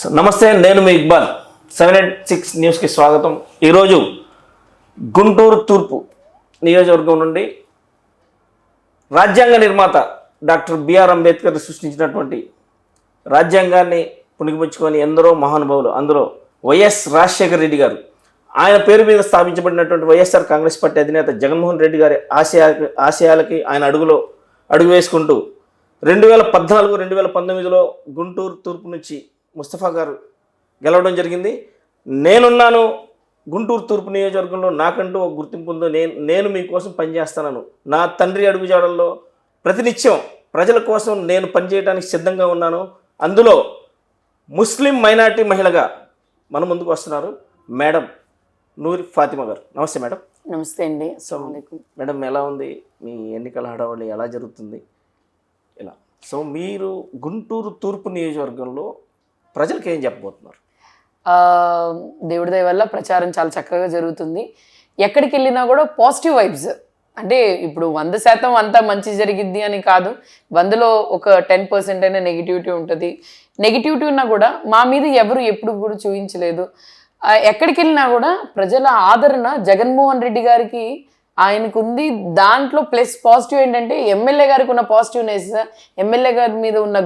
నమస్తే, నేను మీ ఇక్బాల్. 786 న్యూస్కి స్వాగతం. ఈరోజు గుంటూరు తూర్పు నియోజకవర్గం నుండి రాజ్యాంగ నిర్మాత డాక్టర్ బిఆర్ అంబేద్కర్ సృష్టించినటువంటి రాజ్యాంగాన్ని పుణికిపుచ్చుకొని ఎందరో మహానుభావులు, అందులో వైఎస్ రాజశేఖర రెడ్డి గారు, ఆయన పేరు మీద స్థాపించబడినటువంటి వైఎస్ఆర్ కాంగ్రెస్ పార్టీ అధినేత జగన్మోహన్ రెడ్డి గారి ఆశయాలకి ఆయన అడుగు వేసుకుంటూ 2014, 2019లో గుంటూరు తూర్పు నుంచి ముస్తఫా గారు గెలవడం జరిగింది. నేనున్నాను గుంటూరు తూర్పు నియోజకవర్గంలో, నాకంటూ ఒక గుర్తింపు ఉందో, నేను మీకోసం పనిచేస్తాను. నా తండ్రి అడుగుజాడల్లో ప్రతినిత్యం ప్రజల కోసం నేను పనిచేయడానికి సిద్ధంగా ఉన్నాను. అందులో ముస్లిం మైనారిటీ మహిళగా మన ముందుకు వస్తున్నారు మేడం నూరి ఫాతిమా గారు. నమస్తే మేడం. నమస్తే అండి. మేడం, ఎలా ఉంది మీ ఎన్నికల హడావుడి, ఎలా జరుగుతుంది? ఇలా సో మీరు గుంటూరు తూర్పు నియోజకవర్గంలో ప్రజలకు ఏం చెప్పబోతున్నారు? దేవుడి దయ వల్ల ప్రచారం చాలా చక్కగా జరుగుతుంది. ఎక్కడికి వెళ్ళినా కూడా పాజిటివ్ వైబ్స్. అంటే ఇప్పుడు 100% అంతా మంచి జరిగిద్ది అని కాదు, 100లో ఒక 10% అయినా నెగిటివిటీ ఉంటుంది. నెగిటివిటీ ఉన్నా కూడా మా మీద ఎవరు ఎప్పుడు కూడా చూపించలేదు. ఎక్కడికి వెళ్ళినా కూడా ప్రజల ఆదరణ జగన్మోహన్ రెడ్డి గారికి ఆయనకు ఉంది. దాంట్లో ప్లస్ పాజిటివ్ ఏంటంటే ఎమ్మెల్యే గారికి ఉన్న పాజిటివ్నెస్, ఎమ్మెల్యే గారి మీద ఉన్న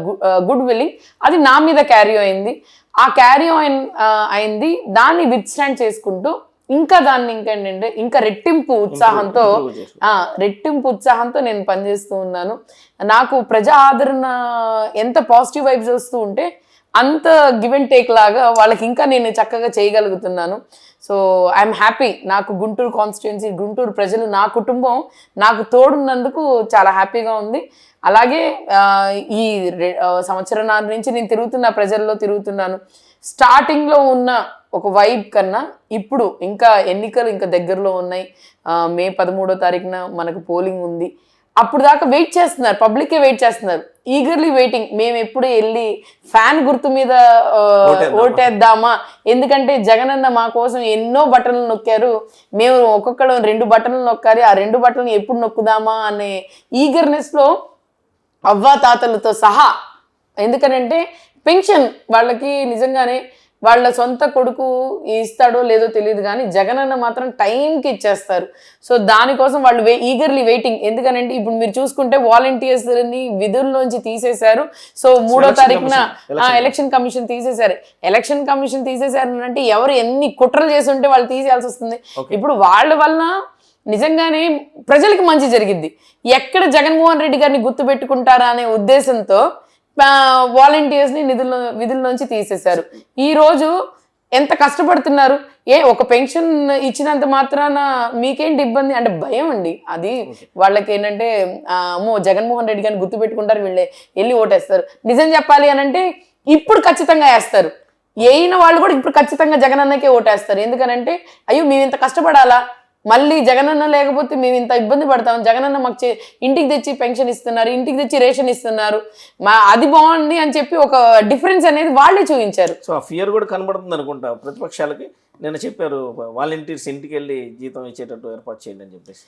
గుడ్ విల్లింగ్, అది నా మీద క్యారీ అయింది. ఆ క్యారీ అయింది దాన్ని విత్ స్టాండ్ చేసుకుంటూ ఇంకా దాన్ని ఇంకేంటంటే ఇంకా రెట్టింపు ఉత్సాహంతో నేను పనిచేస్తూ ఉన్నాను. నాకు ప్రజా ఆదరణ ఎంత పాజిటివ్ వైబ్స్ వస్తూ ఉంటే అంత గివ్ అండ్ టేక్ లాగా వాళ్ళకి ఇంకా నేను చక్కగా చేయగలుగుతున్నాను. So I'm happy. నాకు గుంటూరు కాన్స్టిట్యున్సీ, గుంటూరు ప్రజలు, నా కుటుంబం నాకు తోడున్నందుకు చాలా హ్యాపీగా ఉంది. అలాగే ఈ సంవత్సరాల నుంచి నేను ప్రజల్లో తిరుగుతున్నాను. స్టార్టింగ్లో ఉన్న ఒక వైబ్ కన్నా ఇప్పుడు ఇంకా ఎన్నికలు ఇంకా దగ్గరలో ఉన్నాయి. మే 13వ తారీఖున మనకు పోలింగ్ ఉంది. అప్పుడు దాకా వెయిట్ చేస్తున్నారు, పబ్లికే వెయిట్ చేస్తున్నారు, ఈగర్లీ వెయిటింగ్. మేము ఎప్పుడు వెళ్ళి ఫ్యాన్ గుర్తు మీద ఓటేద్దామా, ఎందుకంటే జగనన్న మా కోసం ఎన్నో బటన్లు నొక్కారు, మేము ఒక్కొక్కరు 2 బటన్లు నొక్కాలి, ఆ 2 బటన్లు ఎప్పుడు నొక్కుదామా అనే ఈగర్నెస్లో అవ్వాతాతలతో సహా. ఎందుకనంటే పెన్షన్ వాళ్ళకి నిజంగానే వాళ్ళ సొంత కొడుకు ఇస్తాడో లేదో తెలియదు, కానీ జగనన్న మాత్రం టైంకి ఇచ్చేస్తారు. సో దానికోసం వాళ్ళు ఈగర్లీ వెయిటింగ్. ఎందుకనంటే ఇప్పుడు మీరు చూసుకుంటే వాలంటీర్స్ని విధుల్లోంచి తీసేశారు. సో 3వ తారీఖున ఎలక్షన్ కమిషన్ తీసేశారు. ఎలక్షన్ కమిషన్ తీసేశారు అంటే ఎవరు ఎన్ని కుట్రలు చేసి ఉంటే వాళ్ళు తీసేయాల్సి వస్తుంది. ఇప్పుడు వాళ్ళ వల్ల నిజంగానే ప్రజలకు మంచి జరిగింది. ఎక్కడ జగన్మోహన్ రెడ్డి గారిని గుర్తుపెట్టుకుంటారా అనే ఉద్దేశంతో వాలంటీర్స్ని విధుల్లోంచి తీసేశారు. ఈరోజు ఎంత కష్టపడుతున్నారు. ఒక పెన్షన్ ఇచ్చినంత మాత్రాన మీకేంటి ఇబ్బంది అంటే భయం అండి. అది వాళ్ళకి ఏంటంటే అమ్మో జగన్మోహన్ రెడ్డి గారిని గుర్తుపెట్టుకుంటారు, వీళ్ళే వెళ్ళి ఓటేస్తారు. నిజం చెప్పాలి అని అంటే ఇప్పుడు ఖచ్చితంగా వేస్తారు. అయిన వాళ్ళు కూడా ఇప్పుడు ఖచ్చితంగా జగనన్నకే ఓటేస్తారు. ఎందుకనంటే అయ్యో మేము ఇంత కష్టపడాలా, మళ్ళీ జగనన్న లేకపోతే మేము ఇంత ఇబ్బంది పడతాం, జగనన్న మాకు ఇంటికి తెచ్చి పెన్షన్ ఇస్తున్నారు, ఇంటికి తెచ్చి రేషన్ ఇస్తున్నారు, అది బాగుంది అని చెప్పి ఒక డిఫరెన్స్ అనేది వాళ్ళే చూపించారు. సో ఆ ఫియర్ కూడా కనబడుతుంది అనుకుంటా ప్రతిపక్షాలకి. నేను చెప్పారు వాలంటీర్స్ ఇంటికి వెళ్ళి జీతం ఇచ్చేటట్టు ఏర్పాటు చేయండి అని చెప్పేసి.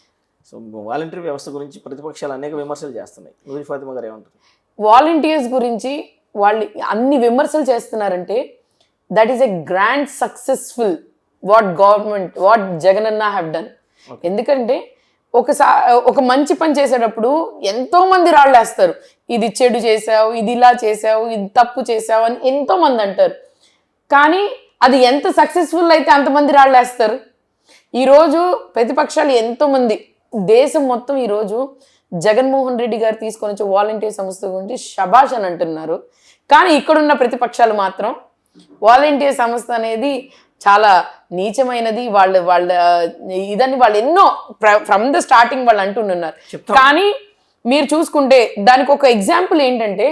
సో వాలంటీర్ వ్యవస్థ గురించి ప్రతిపక్షాలు అనేక విమర్శలు చేస్తున్నాయి. నూరి ఫాతిమా గారు ఏమంటారు? వాలంటీర్స్ గురించి వాళ్ళు అన్ని విమర్శలు చేస్తున్నారంటే that is a grand successful what Jagananna have done. ఎందుకంటే ఒక మంచి పని చేసేటప్పుడు ఎంతో మంది రాళ్ళేస్తారు, ఇది చెడు చేసావు, ఇది ఇలా చేసావు, ఇది తప్పు చేసావు అని ఎంతో మంది అంటారు. కానీ అది ఎంత సక్సెస్ఫుల్ అయితే అంతమంది రాళ్ళేస్తారు. ఈరోజు ప్రతిపక్షాలు ఎంతో మంది, దేశం మొత్తం ఈరోజు జగన్మోహన్ రెడ్డి గారు తీసుకొని వచ్చే వాలంటీర్ సంస్థ గురించి శభాష్ అని అంటున్నారు. కానీ ఇక్కడున్న ప్రతిపక్షాలు మాత్రం వాలంటీర్ సంస్థ అనేది చాలా నీచమైనది, వాళ్ళ ఇదని వాళ్ళు ఎన్నో ఫ్రమ్ ద స్టార్టింగ్ వాళ్ళు అంటున్నారు. కానీ మీరు చూసుకుంటే దానికి ఒక ఎగ్జాంపుల్ ఏంటంటే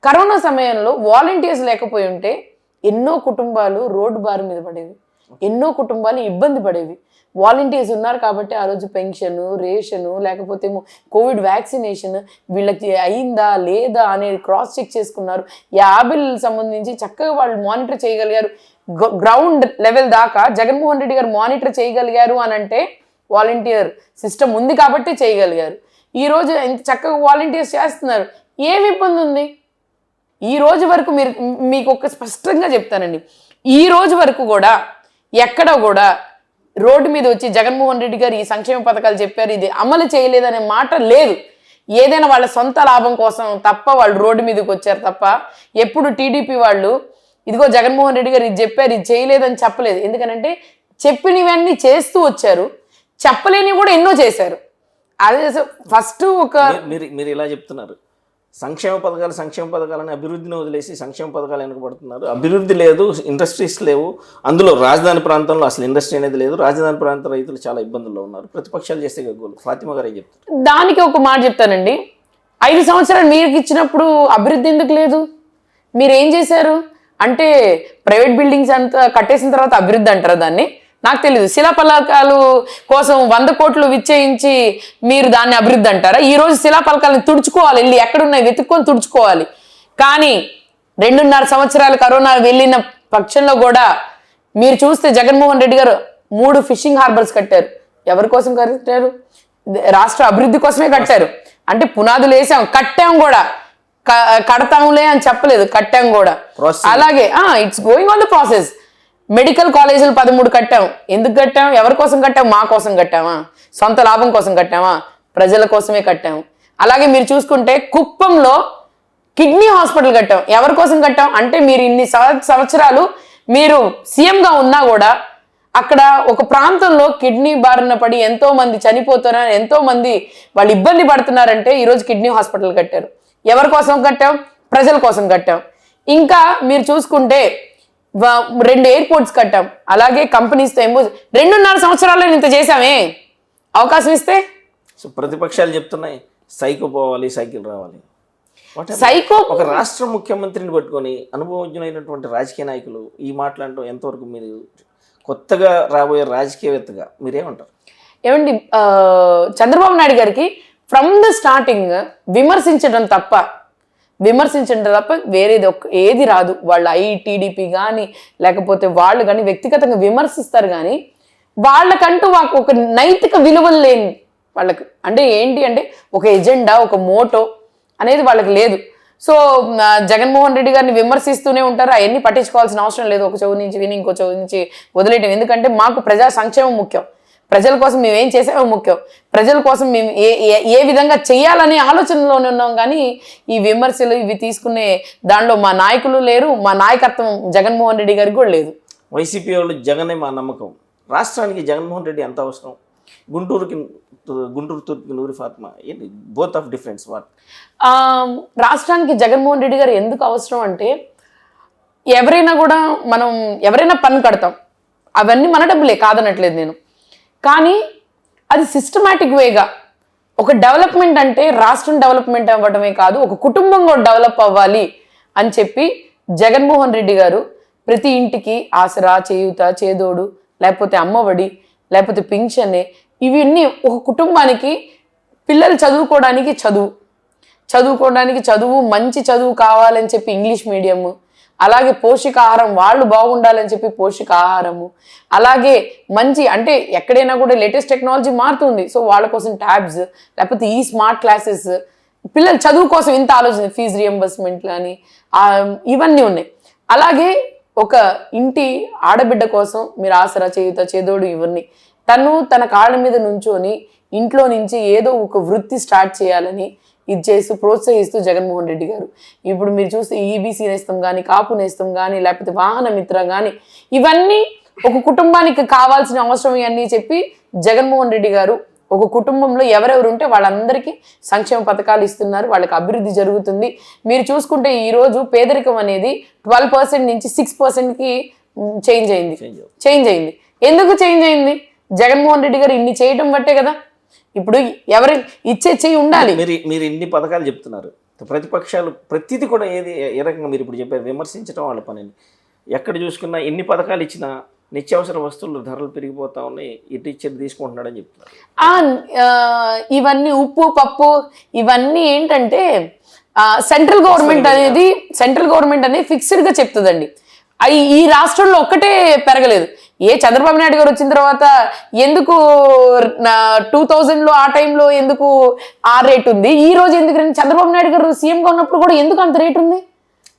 కరోనా సమయంలో వాలంటీర్స్ లేకపోయి ఉంటే ఎన్నో కుటుంబాలు రోడ్డు బారు మీద పడేవి, ఎన్నో కుటుంబాలు ఇబ్బంది పడేవి. వాలంటీర్స్ ఉన్నారు కాబట్టి ఆ రోజు పెన్షన్, రేషను, లేకపోతే కోవిడ్ వ్యాక్సినేషన్ వీళ్ళకి అయిందా లేదా అనేది క్రాస్ చెక్ చేసుకున్నారు. యాబిల్ సంబంధించి చక్కగా వాళ్ళు మానిటర్ చేయగలిగారు. గ్రౌండ్ లెవెల్ దాకా జగన్మోహన్ రెడ్డి గారు మానిటర్ చేయగలిగారు అని అంటే వాలంటీర్ సిస్టమ్ ఉంది కాబట్టి చేయగలిగారు. ఈరోజు ఎంత చక్కగా వాలంటీర్స్ చేస్తున్నారు. ఏమి ఇబ్బంది ఉంది? ఈ రోజు వరకు మీకు ఒక స్పష్టంగా చెప్తానండి, ఈ రోజు వరకు కూడా ఎక్కడ కూడా రోడ్డు మీద వచ్చి జగన్మోహన్ రెడ్డి గారు ఈ సంక్షేమ పథకాలు చెప్పారు, ఇది అమలు చేయలేదనే మాట లేదు. ఏదైనా వాళ్ళ సొంత లాభం కోసం తప్ప వాళ్ళు రోడ్డు మీదకి వచ్చారు తప్ప ఎప్పుడు టీడీపీ వాళ్ళు ఇదిగో జగన్మోహన్ రెడ్డి గారు ఇది చెప్పారు, ఇది చేయలేదని చెప్పలేదు. ఎందుకనంటే చెప్పినవన్నీ చేస్తూ వచ్చారు, చెప్పలేనివి కూడా ఎన్నో చేశారు. అదే ఫస్ట్ ఒక మీరు ఇలా చెప్తున్నారు, సంక్షేమ పథకాలని అభివృద్ధిని వదిలేసి సంక్షేమ పథకాలు వెనుకబడుతున్నారు. అభివృద్ధి లేదు, ఇండస్ట్రీస్ లేవు, అందులో రాజధాని ప్రాంతంలో అసలు ఇండస్ట్రీ అనేది లేదు, రాజధాని ప్రాంత రైతులు చాలా ఇబ్బందుల్లో ఉన్నారు, ప్రతిపక్షాలు చేస్తే గోలు. ఫాతిమా గారు ఏం చెప్తారు? దానికి ఒక మాట చెప్తానండి, 5 సంవత్సరాలు మీకు ఇచ్చినప్పుడు అభివృద్ధి ఎందుకు లేదు? మీరు ఏం చేశారు అంటే ప్రైవేట్ బిల్డింగ్స్ అంతా కట్టేసిన తర్వాత అభివృద్ధి అంటారా దాన్ని? నాకు తెలియదు. శిలాఫలకాలు కోసం 100 కోట్లు విచ్చేయించి మీరు దాన్ని అభివృద్ధి అంటారా? ఈ రోజు శిలాఫలకాలను తుడుచుకోవాలి, వెళ్ళి ఎక్కడున్నాయి వెతుక్కొని తుడుచుకోవాలి. కానీ 2.5 సంవత్సరాలు కరోనా వెళ్ళిన పక్షంలో కూడా మీరు చూస్తే జగన్మోహన్ రెడ్డి గారు 3 ఫిషింగ్ హార్బర్స్ కట్టారు. ఎవరి కోసం కట్టారు? రాష్ట్ర అభివృద్ధి కోసమే కట్టారు. అంటే పునాదులు వేసాం, కట్టాం కూడా, కడతాంలే అని చెప్పలేదు, కట్టాం కూడా. అలాగే it's going on the process. Medical కాలేజీలు 13 కట్టాం. ఎందుకు కట్టాం? ఎవరి కోసం కట్టాం? మా కోసం కట్టామా? సొంత లాభం కోసం కట్టామా? ప్రజల కోసమే కట్టాము. అలాగే మీరు చూసుకుంటే కుప్పంలో కిడ్నీ హాస్పిటల్ కట్టాం. ఎవరి కోసం కట్టాం అంటే మీరు ఇన్ని సంవత్సరాలు మీరు సీఎంగా ఉన్నా కూడా అక్కడ ఒక ప్రాంతంలో కిడ్నీ బారిన పడి ఎంతో మంది చనిపోతున్నారు, ఎంతో మంది వాళ్ళు ఇబ్బంది పడుతున్నారంటే ఈరోజు కిడ్నీ హాస్పిటల్ కట్టారు. ఎవరి కోసం కట్టాం? ప్రజల కోసం కట్టాం. ఇంకా మీరు చూసుకుంటే 2 ఎయిర్పోర్ట్స్ కట్టాం. అలాగే కంపెనీస్తో 2.5 సంవత్సరాల్లో ఇంత చేశామే, అవకాశం ఇస్తే. సో ప్రతిపక్షాలు చెప్తున్నాయి సైకో పోవాలి, సైకిల్ రావాలి. సైకో ఒక రాష్ట్ర ముఖ్యమంత్రిని పట్టుకొని అనుభవజ్ఞులైనటువంటి రాజకీయ నాయకులు ఈ మాటలంటూ ఎంతవరకు మీరు కొత్తగా రాబోయే రాజకీయవేత్తగా మీరేమంటారు? ఏమండి, చంద్రబాబు నాయుడు గారికి ఫ్రమ్ ద స్టార్టింగ్ విమర్శించడం తప్ప వేరేది ఏది రాదు. వాళ్ళ టీడీపీ కానీ లేకపోతే వాళ్ళు కానీ వ్యక్తిగతంగా విమర్శిస్తారు, కానీ వాళ్ళకంటూ ఒక నైతిక విలువలు లేని వాళ్ళకి అంటే ఏంటి అంటే ఒక ఎజెండా, ఒక మోటో అనేది వాళ్ళకి లేదు. సో జగన్మోహన్ రెడ్డి గారిని విమర్శిస్తూనే ఉంటారు, అవన్నీ పట్టించుకోవాల్సిన అవసరం లేదు. ఒక చెవు నుంచి విని ఇంకో చెవు నుంచి వదిలేయటం. ఎందుకంటే మాకు ప్రజా సంక్షేమం ముఖ్యం, ప్రజల కోసం మేము ఏం చేసామో ముఖ్యం, ప్రజల కోసం మేము ఏ విధంగా చేయాలనే ఆలోచనలోనే ఉన్నాం. కానీ ఈ విమర్శలు ఇవి తీసుకునే దానిలో మా నాయకులు లేరు, మా నాయకత్వం జగన్మోహన్ రెడ్డి గారికి కూడా లేదు. వైసీపీ వాళ్ళు జగనే మా నమ్మకం. రాష్ట్రానికి జగన్మోహన్ రెడ్డి ఎంత అవసరం? గుంటూరు తూర్పుకి నూరి ఫాతిమా, ఏంటి బోత్ ఆఫ్ డిఫరెన్స్ వాట్? రాష్ట్రానికి జగన్మోహన్ రెడ్డి గారు ఎందుకు అవసరం అంటే, ఎవరైనా పన్ను కడతాం, అవన్నీ మన డబ్బులే కాదనట్లేదు నేను. కానీ అది సిస్టమాటిక్ వేగా ఒక డెవలప్మెంట్ అంటే రాష్ట్రం డెవలప్మెంట్ అవ్వడమే కాదు, ఒక కుటుంబం కూడా డెవలప్ అవ్వాలి అని చెప్పి జగన్మోహన్ రెడ్డి గారు ప్రతి ఇంటికి ఆసరా, చేయూత, చేదోడు, లేకపోతే అమ్మఒడి, లేకపోతే పింఛనే, ఇవన్నీ ఒక కుటుంబానికి పిల్లలు చదువుకోవడానికి చదువు, మంచి చదువు కావాలని చెప్పి ఇంగ్లీష్ మీడియము, అలాగే పోషకాహారం, వాళ్ళు బాగుండాలని చెప్పి పోషకాహారము, అలాగే మంచి అంటే ఎక్కడైనా కూడా లేటెస్ట్ టెక్నాలజీ మారుతుంది. సో వాళ్ళ కోసం ట్యాబ్స్, లేకపోతే ఈ స్మార్ట్ క్లాసెస్, పిల్లలు చదువు కోసం ఇంత ఆలోచన, ఫీజు రియంబర్స్మెంట్లు అని ఇవన్నీ ఉన్నాయి. అలాగే ఒక ఇంటి ఆడబిడ్డ కోసం మీరు ఆసరా, చేయూత, చేదోడు ఇవన్నీ తన కాళ్ళ మీద నుంచొని ఇంట్లో నుంచి ఏదో ఒక వృత్తి స్టార్ట్ చేయాలని ఇది చేస్తూ ప్రోత్సహిస్తూ జగన్మోహన్ రెడ్డి గారు ఇప్పుడు మీరు చూస్తే ఈబీసీ నేస్తం కానీ, కాపు నేస్తం కానీ, లేకపోతే వాహన మిత్ర కానీ, ఇవన్నీ ఒక కుటుంబానికి కావాల్సిన అవసరం ఇవన్నీ చెప్పి జగన్మోహన్ రెడ్డి గారు ఒక కుటుంబంలో ఎవరెవరు ఉంటే వాళ్ళందరికీ సంక్షేమ పథకాలు ఇస్తున్నారు, వాళ్ళకి అభివృద్ధి జరుగుతుంది. మీరు చూసుకుంటే ఈరోజు పేదరికం అనేది 12% నుంచి 6%కి చేంజ్ అయింది. ఎందుకు చేంజ్ అయింది? జగన్మోహన్ రెడ్డి గారు ఇన్ని చేయటం బట్టే కదా. ఇప్పుడు ఎవరు ఇచ్చే చెయ్యి ఉండాలి. మీరు ఇన్ని పథకాలు చెప్తున్నారు, ప్రతిపక్షాలు ప్రతిదీ కూడా ఏ రకంగా మీరు ఇప్పుడు చెప్పారు, విమర్శించడం వాళ్ళ పనిని. ఎక్కడ చూసుకున్నా ఎన్ని పథకాలు ఇచ్చినా నిత్యావసర వస్తువులు ధరలు పెరిగిపోతా ఉన్నాయి, ఇటు ఇచ్చేది తీసుకుంటున్నాడని చెప్తున్నారు. ఇవన్నీ ఉప్పు పప్పు ఇవన్నీ ఏంటంటే సెంట్రల్ గవర్నమెంట్ అనేది ఫిక్స్డ్గా చెప్తుందండి. ఈ రాష్ట్రంలో ఒక్కటే పెరగలేదు. చంద్రబాబు నాయుడు గారు వచ్చిన తర్వాత ఎందుకు 2000లో ఆ టైంలో ఎందుకు ఆ రేట్ ఉంది, ఈ రోజు ఎందుకు? చంద్రబాబు నాయుడు గారు సీఎంగా ఉన్నప్పుడు కూడా ఎందుకు అంత రేట్ ఉంది?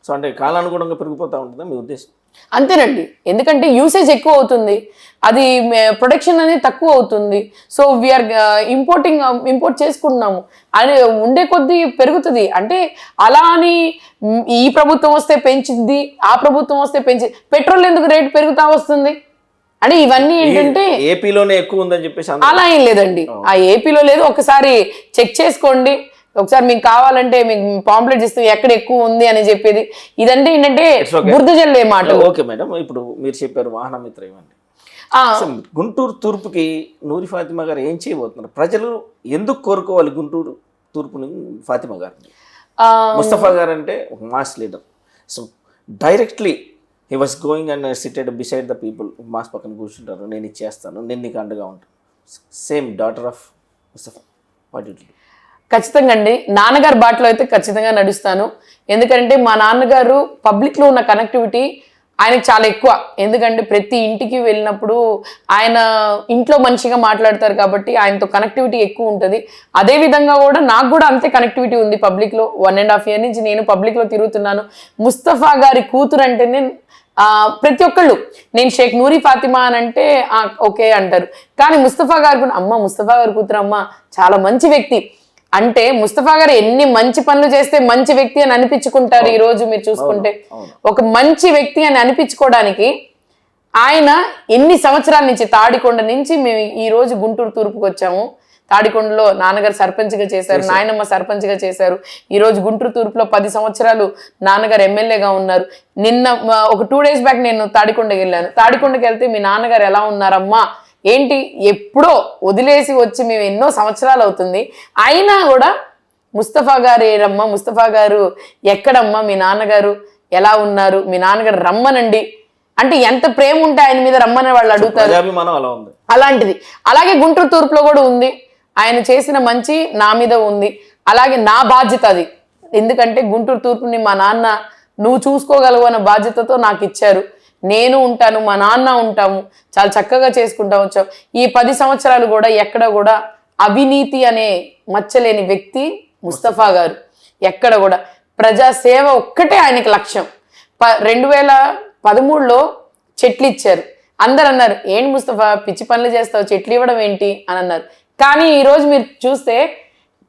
సో అంటే కాలానుగుణంగా పెరిగిపోతూ ఉంటుందా మీ ఉద్దేశం? అంతేనండి, ఎందుకంటే యూసేజ్ ఎక్కువ అవుతుంది, అది ప్రొడక్షన్ అనేది తక్కువ అవుతుంది. సో వీఆర్ ఇంపోర్ట్ చేసుకుంటున్నాము, అది ఉండే కొద్దీ పెరుగుతుంది. అంటే అలా అని ఈ ప్రభుత్వం వస్తే పెంచింది, ఆ ప్రభుత్వం వస్తే పెట్రోల్ ఎందుకు రేటు పెరుగుతా వస్తుంది అంటే ఇవన్నీ ఏంటంటే ఏపీలోనే ఎక్కువ ఉందని చెప్పేసి అలా ఏం లేదండి. ఆ ఏపీలో లేదు, ఒకసారి చెక్ చేసుకోండి. ఒకసారి మీకు కావాలంటే మీకు పాంప్లెట్ ఇస్తాం ఎక్కడ ఎక్కువ ఉంది అని చెప్పేది. ఇదంటే ఏంటంటే బురద జల్లే మాట. ఓకే మేడం, ఇప్పుడు మీరు చెప్పారు వాహన మిత్ర ఇవ్వండి. గుంటూరు తూర్పుకి నూరి ఫాతిమా గారు ఏం చేయబోతున్నారు? ప్రజలు ఎందుకు కోరుకోవాలి గుంటూరు తూర్పుని ఫాతిమా గారిని? ముస్తఫా గారు అంటే ఒక mass leader. So directly he was going and cited beside the people. Mass పక్కన కూర్చుంటారు, నేను ఇచ్చేస్తాను, నేను నీకు అండగా ఉంటాను. Same daughter of Mustafa. What you do? ఖచ్చితంగా అండి, నాన్నగారు బాటలో అయితే ఖచ్చితంగా నడుస్తాను. ఎందుకంటే మా నాన్నగారు పబ్లిక్లో ఉన్న కనెక్టివిటీ ఆయనకు చాలా ఎక్కువ. ఎందుకంటే ప్రతి ఇంటికి వెళ్ళినప్పుడు ఆయన ఇంట్లో మనిషిగా మాట్లాడతారు కాబట్టి ఆయనతో కనెక్టివిటీ ఎక్కువ ఉంటుంది. అదేవిధంగా కూడా నాకు కూడా అంతే కనెక్టివిటీ ఉంది పబ్లిక్లో. 1.5 years నుంచి నేను పబ్లిక్లో తిరుగుతున్నాను. ముస్తఫా గారి కూతురు అంటేనే ప్రతి ఒక్కళ్ళు, నేను షేక్ నూరి ఫాతిమా అని అంటే ఓకే అంటారు, కానీ ముస్తఫా గారు కూడా అమ్మ ముస్తఫా గారి కూతురు అమ్మ చాలా మంచి వ్యక్తి అంటే ముస్తఫా గారు ఎన్ని మంచి పనులు చేస్తే మంచి వ్యక్తి అని అనిపించుకుంటారు. ఈ రోజు మీరు చూసుకుంటే ఒక మంచి వ్యక్తి అని అనిపించుకోవడానికి ఆయన ఎన్ని సంవత్సరాల నుంచి, తాడికొండ నుంచి మేము ఈ రోజు గుంటూరు తూర్పుకి వచ్చాము. తాడికొండలో నాన్నగారు సర్పంచ్గా చేశారు, నాయనమ్మ సర్పంచ్గా చేశారు. ఈ రోజు గుంటూరు తూర్పులో 10 సంవత్సరాలు నాన్నగారు ఎమ్మెల్యేగా ఉన్నారు. నిన్న ఒక 2 days బ్యాక్ నేను తాడికొండకి వెళ్ళాను. తాడికొండకి వెళ్తే మీ నాన్నగారు ఎలా ఉన్నారమ్మా ఏంటి, ఎప్పుడో వదిలేసి వచ్చి మేము ఎన్నో సంవత్సరాలు అవుతుంది, అయినా కూడా ముస్తఫా గారు ఏరమ్మా, ముస్తఫా గారు ఎక్కడమ్మా, మీ నాన్నగారు ఎలా ఉన్నారు, మీ నాన్నగారు రమ్మనండి అంటే ఎంత ప్రేమ ఉంటే ఆయన మీద రమ్మని వాళ్ళు అడుగుతారు. అలాంటిది అలాగే గుంటూరు తూర్పులో కూడా ఉంది. ఆయన చేసిన మంచి నా మీద ఉంది, అలాగే నా బాధ్యత అది. ఎందుకంటే గుంటూరు తూర్పుని మా నాన్న నువ్వు చూసుకోగలవు అన్న బాధ్యతతో నాకు ఇచ్చారు. నేను ఉంటాను, మా నాన్న ఉంటాము, చాలా చక్కగా చేసుకుంటా వచ్చాం. ఈ 10 సంవత్సరాలు కూడా ఎక్కడ కూడా అవినీతి అనే మచ్చలేని వ్యక్తి ముస్తఫా గారు. ఎక్కడ కూడా ప్రజాసేవ ఒక్కటే ఆయనకి లక్ష్యం. 2013లో చెట్లు ఇచ్చారు. అందరు అన్నారు ఏంటి ముస్తఫా పిచ్చి పనులు చేస్తావు, చెట్లు ఇవ్వడం ఏంటి అని అన్నారు. కానీ ఈరోజు మీరు చూస్తే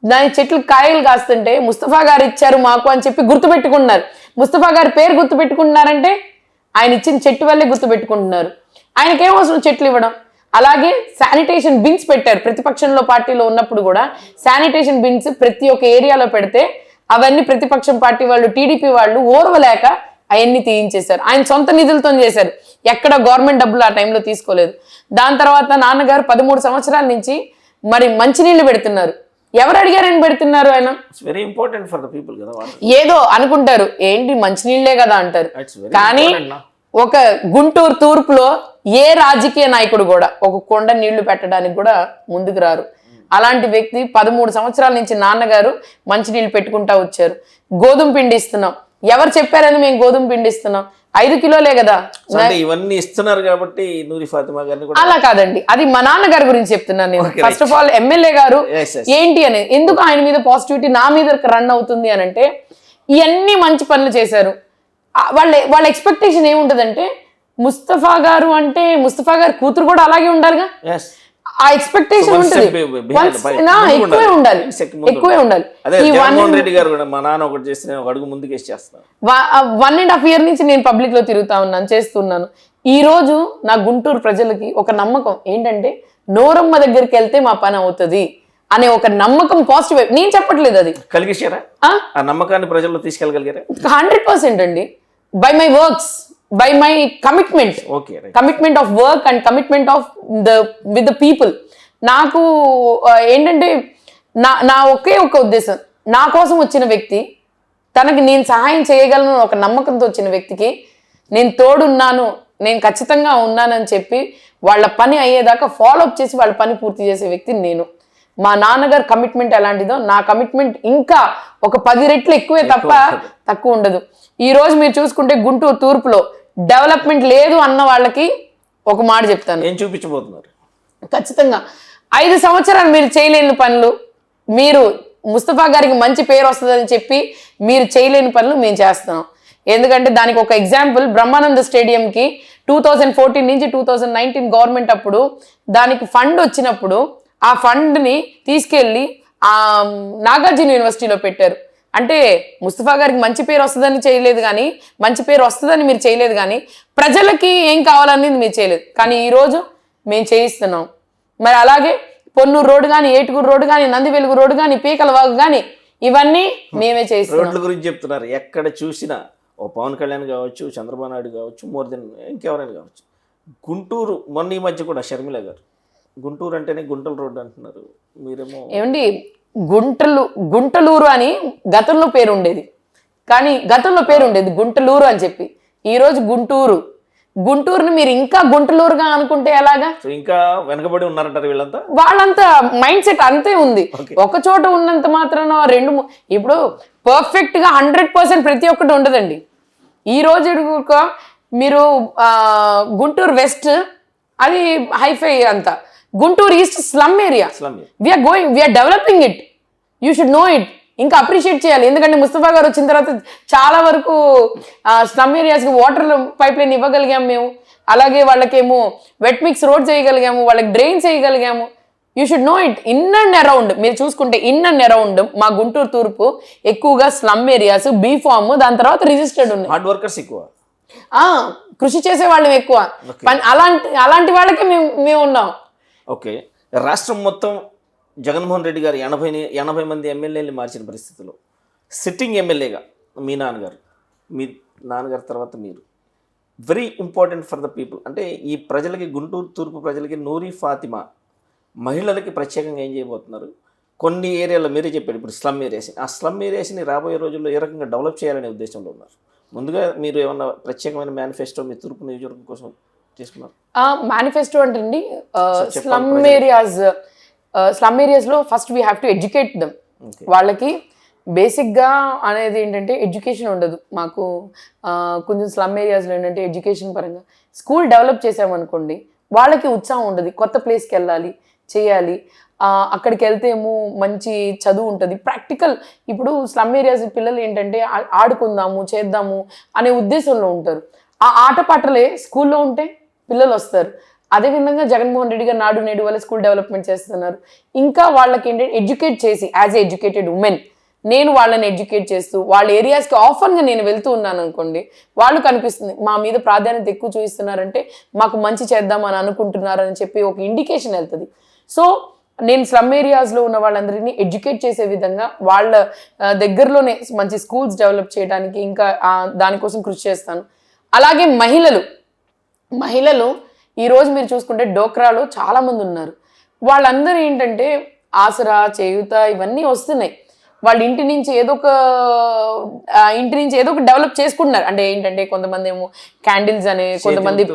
దాని చెట్లు కాయలు కాస్తుంటే ముస్తఫా గారు ఇచ్చారు మాకు అని చెప్పి గుర్తుపెట్టుకుంటున్నారు. ముస్తఫా గారి పేరు గుర్తుపెట్టుకుంటున్నారంటే ఆయన ఇచ్చిన చెట్టు వల్లే గుర్తుపెట్టుకుంటున్నారు. ఆయనకేం అవసరం చెట్లు ఇవ్వడం. అలాగే శానిటేషన్ బిన్స్ పెట్టారు. ప్రతిపక్షంలో పార్టీలో ఉన్నప్పుడు కూడా శానిటేషన్ బిన్స్ ప్రతి ఒక్క ఏరియాలో పెడితే అవన్నీ ప్రతిపక్షం పార్టీ వాళ్ళు, టీడీపీ వాళ్ళు ఓర్వలేక అవన్నీ తీయించేశారు. ఆయన సొంత నిధులతో చేశారు, ఎక్కడ గవర్నమెంట్ డబ్బులు ఆ టైంలో తీసుకోలేదు. దాని తర్వాత నాన్నగారు 13 సంవత్సరాల నుంచి మరి మంచినీళ్ళు పెడుతున్నారు. ఎవరు అడిగారని పెడుతున్నారు ఆయన? Very important for the people కదా. ఏదో అనుకుంటారు ఏంటి మంచినీళ్లే కదా అంటారు, కానీ ఒక గుంటూరు తూర్పులో ఏ రాజకీయ నాయకుడు కూడా ఒక కొండ నీళ్లు పెట్టడానికి కూడా ముందుకు రారు. అలాంటి వ్యక్తి 13 సంవత్సరాల నుంచి నాన్నగారు మంచినీళ్ళు పెట్టుకుంటా వచ్చారు. గోధుమ పిండి ఇస్తున్నాం, ఎవరు చెప్పారని మేము గోధుమ పిండి ఇస్తున్నాం, 5 కిలోలే కదా. ఇవన్నీ ఇస్తున్నారు కాబట్టి నూరి ఫాతిమా గారిని అలా కాదండి, అది మా నాన్నగారి గురించి చెప్తున్నాను నేను. ఫస్ట్ ఆఫ్ ఆల్ ఎమ్మెల్యే గారు ఏంటి అని, ఎందుకు ఆయన మీద పాజిటివిటీ నా మీద రన్ అవుతుంది అని అంటే ఇవన్నీ మంచి పనులు చేశారు. వాళ్ళ ఎక్స్పెక్టేషన్ ఏముంటదంటే ముస్తఫా గారు అంటే ముస్తఫా గారి కూతురు కూడా అలాగే ఉండాలిగా. ఆ ఎక్స్పెక్టేషన్ ఉంటుంది, ఎక్కువే ఉండాలి. 1.5 years నుంచి నేను పబ్లిక్ లో తిరుగుతా ఉన్నాను, చేస్తున్నాను. ఈ రోజు నా గుంటూరు ప్రజలకి ఒక నమ్మకం ఏంటంటే నోరమ్మ దగ్గరికి వెళ్తే మా పని అవుతుంది అనే ఒక నమ్మకం, పాజిటివ్. నేను చెప్పట్లేదు, అది కలిగించారా ఆ నమ్మకాన్ని ప్రజల్లో తీసుకెళ్ళగలిగారా? 100% అండి. By my works, by my commitment, commitment of work and commitment of with the people. నాకు ఏంటంటే నా ఒకే ఒక ఉద్దేశం, నా కోసం వచ్చిన వ్యక్తి తనకి నేను సహాయం చేయగలను ఒక నమ్మకంతో వచ్చిన వ్యక్తికి నేను తోడున్నాను, నేను ఖచ్చితంగా ఉన్నానని చెప్పి వాళ్ళ పని అయ్యేదాకా ఫాలోఅప్ చేసి వాళ్ళ పని పూర్తి చేసే వ్యక్తిని నేను. మా నాన్నగారు కమిట్మెంట్ ఎలాంటిదో నా కమిట్మెంట్ ఇంకా ఒక 10 రెట్లు ఎక్కువే తప్ప తక్కువ ఉండదు. ఈ రోజు మీరు చూసుకుంటే గుంటూరు తూర్పులో డెవలప్మెంట్ లేదు అన్న వాళ్ళకి ఒక మాట చెప్తాను, ఏం చూపించబోతున్నారు? ఖచ్చితంగా 5 సంవత్సరాలు మీరు చేయలేని పనులు, మీరు ముస్తఫా గారికి మంచి పేరు వస్తుందని చెప్పి మీరు చేయలేని పనులు మేము చేస్తున్నాం. ఎందుకంటే దానికి ఒక ఎగ్జాంపుల్ బ్రహ్మానంద స్టేడియంకి 2014 నుంచి 2019 గవర్నమెంట్ అప్పుడు దానికి ఫండ్ వచ్చినప్పుడు ఆ ఫండ్ని తీసుకెళ్ళి ఆ నాగార్జున యూనివర్సిటీలో పెట్టారు. అంటే ముస్తఫా గారికి మంచి పేరు వస్తుందని చేయలేదు కానీ, మంచి పేరు వస్తుందని మీరు చేయలేదు కానీ, ప్రజలకి ఏం కావాలనేది మీరు చేయలేదు. కానీ ఈరోజు మేము చేయిస్తున్నాం. మరి అలాగే పొన్నూరు రోడ్డు కానీ, ఏటుగురు రోడ్డు కానీ, నంది వెలుగు రోడ్డు కానీ, పీకల వాగు కానీ ఇవన్నీ మేమే చేయిస్తున్నాం. రోడ్ల గురించి చెప్తున్నారు. ఎక్కడ చూసినా ఓ పవన్ కళ్యాణ్ కావచ్చు, చంద్రబాబు నాయుడు కావచ్చు, మోర్ దెన్ ఇంకెవరైనా కావచ్చు. గుంటూరు మొన్న ఈ మధ్య కూడా షర్మిల గారు గుంటూరు అంటేనే గుంటల రోడ్డు అంటున్నారు. మీరేమో ఏమండి గుంటలూరు అని గతంలో పేరు ఉండేది, కానీ గతంలో పేరు ఉండేది గుంటలూరు అని చెప్పి. ఈరోజు గుంటూరుని మీరు ఇంకా గుంటలూరుగా అనుకుంటే ఎలాగా? ఇంకా వెనకబడి ఉన్నారంటారు వీళ్ళంతా. వాళ్ళంతా మైండ్ సెట్ అంతే ఉంది. ఒక చోట ఉన్నంత మాత్రాన ఇప్పుడు పర్ఫెక్ట్ గా 100% ప్రతి ఒక్కటి ఉండదండి. ఈ రోజు మీరు గుంటూరు వెస్ట్ అది హైఫై అంతా, Guntur east slum area. We're developing it, you should know it. ఇంకా అప్రిషియేట్ చేయాలి. ఎందుకంటే ముస్తఫా గారు వచ్చిన తర్వాత చాలా వరకు స్లమ్ ఏరియాస్కి వాటర్ పైప్ లైన్ ఇవ్వగలిగాము మేము. అలాగే వాళ్ళకేమో వెట్ మిక్స్ రోడ్ చేయగలిగాము, వాళ్ళకి డ్రైన్స్ చేయగలిగాము. You should know it. In and around మీరు చూసుకుంటే ఇన్ అండ్ అరౌండ్ మా గుంటూరు తూర్పు ఎక్కువగా స్లమ్ ఏరియాస్, బీ ఫామ్, దాని తర్వాత రిజిస్టర్డ్ ఉన్నాయి. హార్డ్ వర్కర్స్ ఎక్కువ, కృషి చేసే వాళ్ళం ఎక్కువ. అలాంటి వాళ్ళకి మేము ఉన్నాం. ఓకే, రాష్ట్రం మొత్తం జగన్మోహన్ రెడ్డి గారు 80 మంది ఎమ్మెల్యేలు మార్చిన పరిస్థితుల్లో సిట్టింగ్ ఎమ్మెల్యేగా మీ నాన్నగారు తర్వాత మీరు very important for the people. అంటే ఈ ప్రజలకి, గుంటూరు తూర్పు ప్రజలకి నూరి ఫాతిమా మహిళలకి ప్రత్యేకంగా ఏం చేయబోతున్నారు? కొన్ని ఏరియాలో మీరే చెప్పారు, ఇప్పుడు స్లమ్ ఏరియాస్, ఆ స్లమ్ ఏరియాస్ని రాబోయే రోజుల్లో ఏ రకంగా డెవలప్ చేయాలనే ఉద్దేశంలో ఉన్నారు. ముందుగా మీరు ఏమన్నా ప్రత్యేకమైన మేనిఫెస్టో మీ తూర్పు నియోజకవర్గం కోసం తీసుకున్నారు? మేనిఫెస్టో అంటే అండి, స్లమ్ ఏరియాస్లో first we have to educate them. వాళ్ళకి బేసిక్గా అనేది ఏంటంటే ఎడ్యుకేషన్ ఉండదు మాకు. కొంచెం స్లమ్ ఏరియాస్లో ఏంటంటే ఎడ్యుకేషన్ పరంగా స్కూల్ డెవలప్ చేసామనుకోండి, వాళ్ళకి ఉత్సాహం ఉండదు. కొత్త ప్లేస్కి వెళ్ళాలి, చేయాలి, అక్కడికి వెళ్తే ఏమో మంచి చదువు ఉంటుంది, ప్రాక్టికల్. ఇప్పుడు స్లమ్ ఏరియాస్ పిల్లలు ఏంటంటే ఆడుకుందాము, చేద్దాము అనే ఉద్దేశంలో ఉంటారు. ఆ ఆటపాటలే స్కూల్లో ఉంటే పిల్లలు వస్తారు. అదేవిధంగా జగన్మోహన్ రెడ్డి గారు నాడు నేడు వల్ల స్కూల్ డెవలప్మెంట్ చేస్తున్నారు. ఇంకా వాళ్ళకి ఏంటంటే ఎడ్యుకేట్ చేసి, యాజ్ ఎ ఎడ్యుకేటెడ్ ఉమెన్ నేను వాళ్ళని ఎడ్యుకేట్ చేస్తూ వాళ్ళ ఏరియాస్కి ఆఫర్గా నేను వెళ్తూ ఉన్నాను అనుకోండి, వాళ్ళు కనిపిస్తుంది మా మీద ప్రాధాన్యత ఎక్కువ చూపిస్తున్నారంటే మాకు మంచి చేద్దామని అనుకుంటున్నారని చెప్పి ఒక ఇండికేషన్ వెళ్తుంది. సో నేను స్లమ్ ఏరియాస్లో ఉన్న వాళ్ళందరినీ ఎడ్యుకేట్ చేసే విధంగా వాళ్ళ దగ్గరలోనే మంచి స్కూల్స్ డెవలప్ చేయడానికి ఇంకా దానికోసం కృషి చేస్తాను. అలాగే మహిళలు ఈరోజు మీరు చూసుకుంటే డోక్రాలో చాలామంది ఉన్నారు. వాళ్ళందరూ ఏంటంటే ఆసరా, చేయూత ఇవన్నీ వస్తున్నాయి. వాళ్ళ ఇంటి నుంచి ఏదో ఒక డెవలప్ చేసుకుంటున్నారు. అంటే ఏంటంటే కొంతమంది ఏమో క్యాండిల్స్ అని, కొంతమంది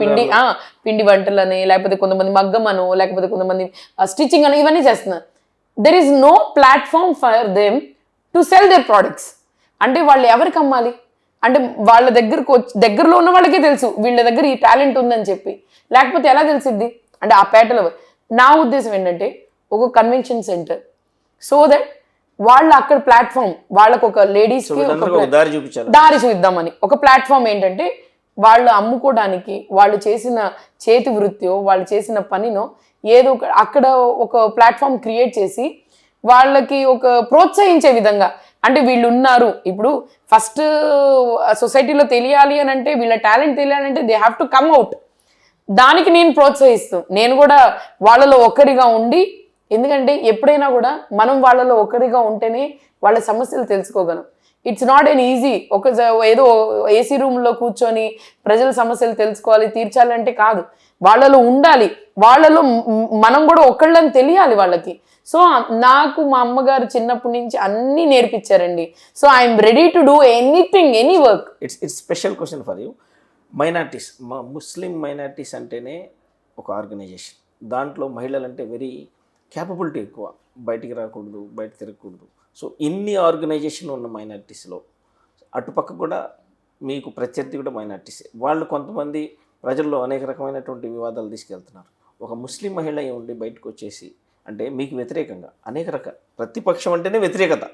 పిండి వంటలు అని, లేకపోతే కొంతమంది మగ్గం అనో, లేకపోతే కొంతమంది స్టిచ్చింగ్ అని, ఇవన్నీ చేస్తున్నారు. There is no platform for them to sell their products. అంటే వాళ్ళు ఎవరికి అమ్మాలి? అంటే వాళ్ళ దగ్గరలో ఉన్న వాళ్ళకే తెలుసు వీళ్ళ దగ్గర ఈ టాలెంట్ ఉందని చెప్పి, లేకపోతే ఎలా తెలిసిద్ది? అంటే ఆ పేటలో నా ఉద్దేశం ఏంటంటే ఒక కన్వెన్షన్ సెంటర్, సో దట్ వాళ్ళు అక్కడ ప్లాట్ఫామ్, వాళ్ళకు ఒక లేడీస్కి దారి చూద్దామని ఒక ప్లాట్ఫామ్ ఏంటంటే వాళ్ళు అమ్ముకోవడానికి, వాళ్ళు చేసిన చేతి వృత్తియో, వాళ్ళు చేసిన పనినో ఏదో అక్కడ ఒక ప్లాట్ఫామ్ క్రియేట్ చేసి వాళ్ళకి ఒక ప్రోత్సహించే విధంగా. అంటే వీళ్ళు ఉన్నారు, ఇప్పుడు ఫస్ట్ సొసైటీలో తెలియాలి అని అంటే, వీళ్ళ టాలెంట్ తెలియాలి అంటే they have to come out. దానికి నేను ప్రోత్సహిస్తూ, నేను కూడా వాళ్ళలో ఒకరిగా ఉండి, ఎందుకంటే ఎప్పుడైనా కూడా మనం వాళ్ళలో ఒకరిగా ఉంటేనే వాళ్ళ సమస్యలు తెలుసుకోగలం. ఇట్స్ నాట్ ఎన్ ఈజీ ఏదో ఏసీ రూమ్లో కూర్చొని ప్రజల సమస్యలు తెలుసుకోవాలి, తీర్చాలంటే కాదు. వాళ్ళలో ఉండాలి, వాళ్ళలో మనం కూడా ఒకళ్ళని తెలియాలి వాళ్ళకి. సో నాకు మా అమ్మగారు చిన్నప్పటి నుంచి అన్నీ నేర్పించారండి. So I'm ready to do anything, any work. It's special question for you. Minorities, Muslim minorities అంటేనే ఒక ఆర్గనైజేషన్, దాంట్లో మహిళలు అంటే వెరీ క్యాపబిలిటీ ఎక్కువ, బయటికి రాకూడదు, బయట తిరగకూడదు. సో ఇన్ని ఆర్గనైజేషన్ ఉన్న మైనార్టీస్లో అటుపక్క కూడా మీకు ప్రత్యర్థి కూడా మైనార్టీసే. వాళ్ళు కొంతమంది ప్రజల్లో అనేక రకమైనటువంటి వివాదాలు తీసుకెళ్తున్నారు. ఒక ముస్లిం మహిళ ఉండి బయటకు వచ్చేసి అంటే మీకు వ్యతిరేకంగా ప్రతిపక్షం అంటేనే వ్యతిరేకత,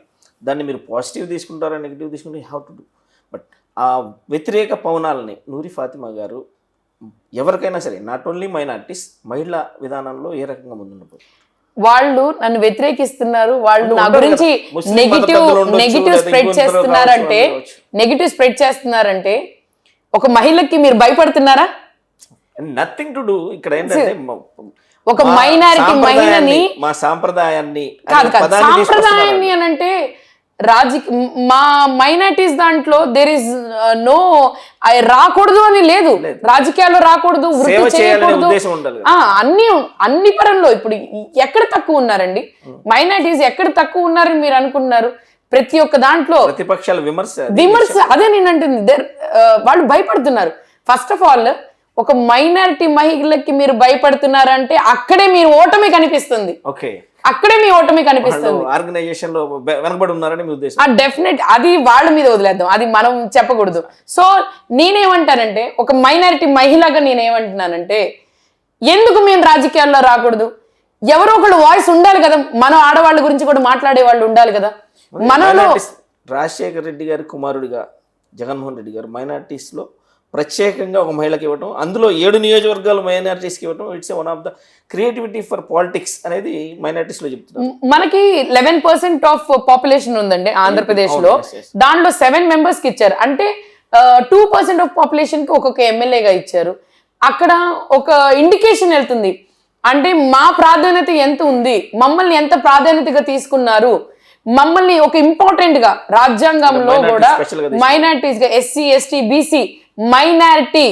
దాన్ని మీరు పాజిటివ్ తీసుకుంటారా, నెగిటివ్ తీసుకుంటే హ్యావ్ టు డూ. బట్ ఆ వ్యతిరేక పవనాలని నూరి ఫాతిమా గారు ఎవరికైనా సరే నాట్ ఓన్లీ మైనార్టీస్ మహిళా విధానంలో ఏ రకంగా ముందుండదు? వాళ్ళు నన్ను వ్యతిరేకిస్తున్నారు, వాళ్ళు నా ఉంటారు గురించి కదా, ముస్లిం మత పెద్దలు ఉండొచ్చు, నెగిటివ్ లేదా స్ప్రెడ్ ఇంకొందరు చేస్తున్నారంటే కావచ్చు. నెగిటివ్ స్ప్రెడ్ చేస్తున్నారంటే ఒక మహిళకి మీరు భయపడుతున్నారా? Nothing to do. ఇక్కడ ఏంటంటే ఒక మైనారిటీ మహిళని మా సాంప్రదాయాన్ని కాదు అనే కాదు పదాన్ని తీసుకొస్తున్నారు. సాంప్రదాయాన్ని అని అంటే మా మైనారిటీస్ దాంట్లో దేర్ ఇస్ నో రాకూడదు అని లేదు, రాజకీయాల్లో రాకూడదు, సేవ వృత్తి చేయాలనే చేయకూడదు, ఉద్దేశం ఉండాలి. అన్ని పరంలో ఇప్పుడు ఎక్కడ తక్కువ ఉన్నారండి మైనారిటీస్, ఎక్కడ తక్కువ ఉన్నారని మీరు అనుకుంటున్నారు? ప్రతి ఒక్క దాంట్లో ప్రతిపక్షాల విమర్శ అదే నేను అంటుంది. వాళ్ళు భయపడుతున్నారు. ఫస్ట్ ఆఫ్ ఆల్ ఒక మైనారిటీ మహిళకి మీరు భయపడుతున్నారంటే అక్కడే మీరు ఓటమి కనిపిస్తుంది, ఓకే, అక్కడే మీ ఓటమి కనిపిస్తుంది. ఆర్గనైజేషన్ లో వెనకబడి ఉన్నారని మీ ఉద్దేశం? డెఫినెట్ అది వాళ్ళ మీద వదిలేద్దాం, అది మనం చెప్పకూడదు. సో నేనేమంటానంటే ఒక మైనారిటీ మహిళగా నేనేమంటున్నానంటే ఎందుకు మేము రాజకీయాల్లో రాకూడదు? ఎవరో ఒకళ్ళు వాయిస్ ఉండాలి కదా, మనం ఆడవాళ్ళ గురించి కూడా మాట్లాడే వాళ్ళు ఉండాలి కదా. మనలో రాజశేఖర రెడ్డి గారి కుమారుడిగా జగన్మోహన్ రెడ్డి గారు మైనారిటీస్ లో ప్రత్యేకంగా ఒక మహిళకి ఇవ్వటం, అందులో 7 నియోజకవర్గాలు మైనారిటీస్కి ఇవ్వటం, it's one of the creativity for politics అనేది మైనారిటీస్ లో చెప్తున్నారు. మనకి 11% ఆఫ్ పాపులేషన్ ఉందండి ఆంధ్రప్రదేశ్ లో, దాంట్లో 7 members కి ఇచ్చారు అంటే 2% ఆఫ్ పాపులేషన్ కి ఒక్కొక్క ఎమ్మెల్యేగా ఇచ్చారు. అక్కడ ఒక ఇండికేషన్ వెళ్తుంది అంటే మా ప్రాధాన్యత ఎంత ఉంది, మమ్మల్ని ఎంత ప్రాధాన్యతగా తీసుకున్నారు, మమ్మల్ని ఒక ఇంపార్టెంట్ గా రాజ్యాంగంలో కూడా మైనారిటీస్ గా ఎస్సీ ఎస్టీ బీసీ మైనారిటీ.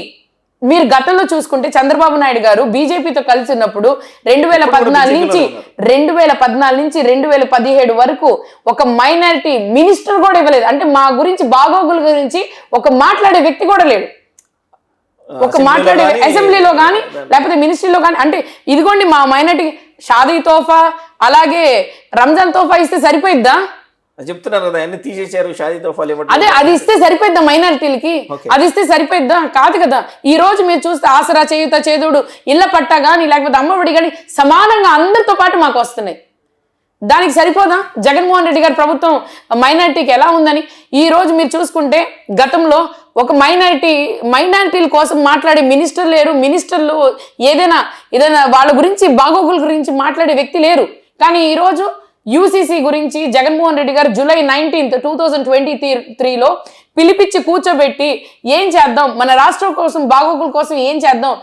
మీరు గతంలో చూసుకుంటే చంద్రబాబు నాయుడు గారు బీజేపీతో కలిసి ఉన్నప్పుడు 2014 నుంచి 2017 వరకు ఒక మైనారిటీ మినిస్టర్ కూడా ఇవ్వలేదు. అంటే మా గురించి బాగోగుల గురించి ఒక మాట్లాడే వ్యక్తి కూడా లేడు, ఒక మాట్లాడే అసెంబ్లీలో కానీ లేకపోతే మినిస్ట్రీలో కానీ. అంటే ఇదిగోండి మా మైనారిటీ షాదీ తోఫా అలాగే రంజాన్ తోఫా ఇస్తే సరిపోయిద్దా? చెప్తున్నారు కదా అన్ని తీసేశారు, షాదీ తోఫాలు ఇవ్వడం. అదే అది ఇస్తే సరిపోయిద్దా మైనారిటీలకి? అది ఇస్తే సరిపోయిద్దా? కాదు కదా. ఈ రోజు మీరు చూస్తే ఆసరా, చేయుత, చేదోడు, ఇళ్ల పట్టా కానీ లేకపోతే అమ్మఒడి కానీ సమానంగా అందరితో పాటు మాకు వస్తున్నాయి. దానికి సరిపోదా జగన్మోహన్ రెడ్డి గారి ప్రభుత్వం మైనారిటీకి ఎలా ఉందని? ఈ రోజు మీరు చూసుకుంటే గతంలో ఒక మైనారిటీల కోసం మాట్లాడే మినిస్టర్ లేరు, మినిస్టర్లు ఏదైనా వాళ్ళ గురించి బాగోగుల గురించి మాట్లాడే వ్యక్తి లేరు. కానీ ఈరోజు యూసీసీ గురించి జగన్మోహన్ రెడ్డి గారు July 19, 2023లో పిలిపించి కూర్చోబెట్టి ఏం చేద్దాం, మన రాష్ట్రం కోసం బాగోగుల కోసం ఏం చేద్దాం,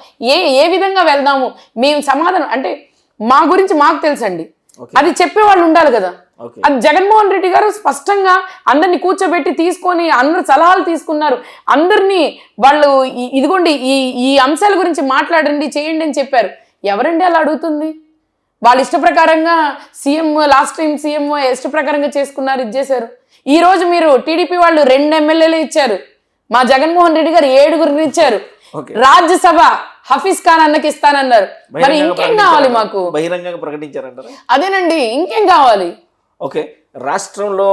ఏ విధంగా వెళ్దాము, మేము సమాధానం అంటే మా గురించి మాకు తెలుసండి, అది చెప్పేవాళ్ళు ఉండాలి కదా. అది జగన్మోహన్ రెడ్డి గారు స్పష్టంగా అందరినీ కూర్చోబెట్టి తీసుకొని అందరు సలహాలు తీసుకున్నారు. అందరినీ వాళ్ళు ఇదిగోండి ఈ అంశాల గురించి మాట్లాడండి, చేయండి అని చెప్పారు. ఎవరండి అలా అడుగుతుంది? వాళ్ళ ఇష్ట ప్రకారంగా లాస్ట్ టైం సీఎం ఇష్ట ప్రకారంగా చేసుకున్నారు, ఇది చేశారు. ఈ రోజు మీరు టీడీపీ వాళ్ళు 2 ఎమ్మెల్యేలు ఇచ్చారు, మా జగన్మోహన్ రెడ్డి గారు 7 ఇచ్చారు. రాజ్యసభ హఫీజ్ ఖాన్ అన్నకి ఇస్తానన్నారు. మరి ఇంకేం కావాలి మాకు? బహిరంగంగా ప్రకటించారంటారా? అదేనండి, ఇంకేం కావాలి? ఓకే, రాష్ట్రంలో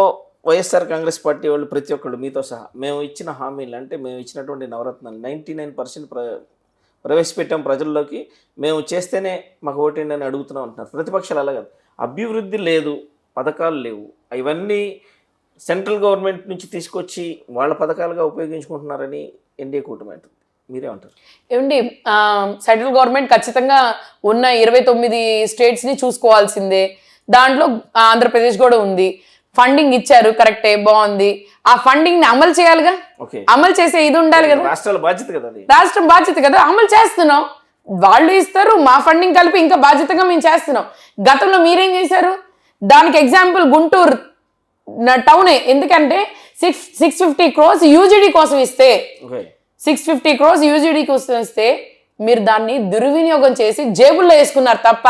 వైఎస్ఆర్ కాంగ్రెస్ పార్టీ వాళ్ళు ప్రతి ఒక్కళ్ళు మీతో సహా మేము ఇచ్చిన హామీలు అంటే మేము ఇచ్చినటువంటి నవరత్నాలు 99% ప్రవేశపెట్టాం ప్రజల్లోకి, మేము చేస్తేనే మాకు ఓటేండి అని అడుగుతున్నాం అంటున్నారు. ప్రతిపక్షాలు అలా కాదు, అభివృద్ధి లేదు, పథకాలు లేవు, ఇవన్నీ సెంట్రల్ గవర్నమెంట్ నుంచి తీసుకొచ్చి వాళ్ళ పథకాలుగా ఉపయోగించుకుంటున్నారని ఎన్డీఏ కూటమి అంటుంది. మీరేమంటారు? ఏమండి, సెంట్రల్ గవర్నమెంట్ ఖచ్చితంగా ఉన్న 29 స్టేట్స్ని చూసుకోవాల్సిందే. దాంట్లో ఆంధ్రప్రదేశ్ కూడా ఉంది. ఫండింగ్ ఇచ్చారు, కరెక్టే, బాగుంది. ఆ ఫండింగ్ ని అమలు చేయాలిగా, అమలు చేసే ఇది ఉండాలి కదా. రాష్ట్రాల బాధ్యత కదా, రాష్ట్రం బాధ్యత కదా. అమలు చేస్తున్నాం, వాళ్ళు ఇస్తారు, మా ఫండింగ్ కలిపి ఇంకా బాధ్యతగా మేము చేస్తున్నాం. గతంలో మీరేం చేశారు? దానికి ఎగ్జాంపుల్ గుంటూరు టౌనే. ఎందుకంటే 650 crores యూజీడీ కోసం ఇస్తే 650 crores యూజీడీ కోసం ఇస్తే మీరు దాన్ని దుర్వినియోగం చేసి జేబుల్లో వేసుకున్నారు తప్ప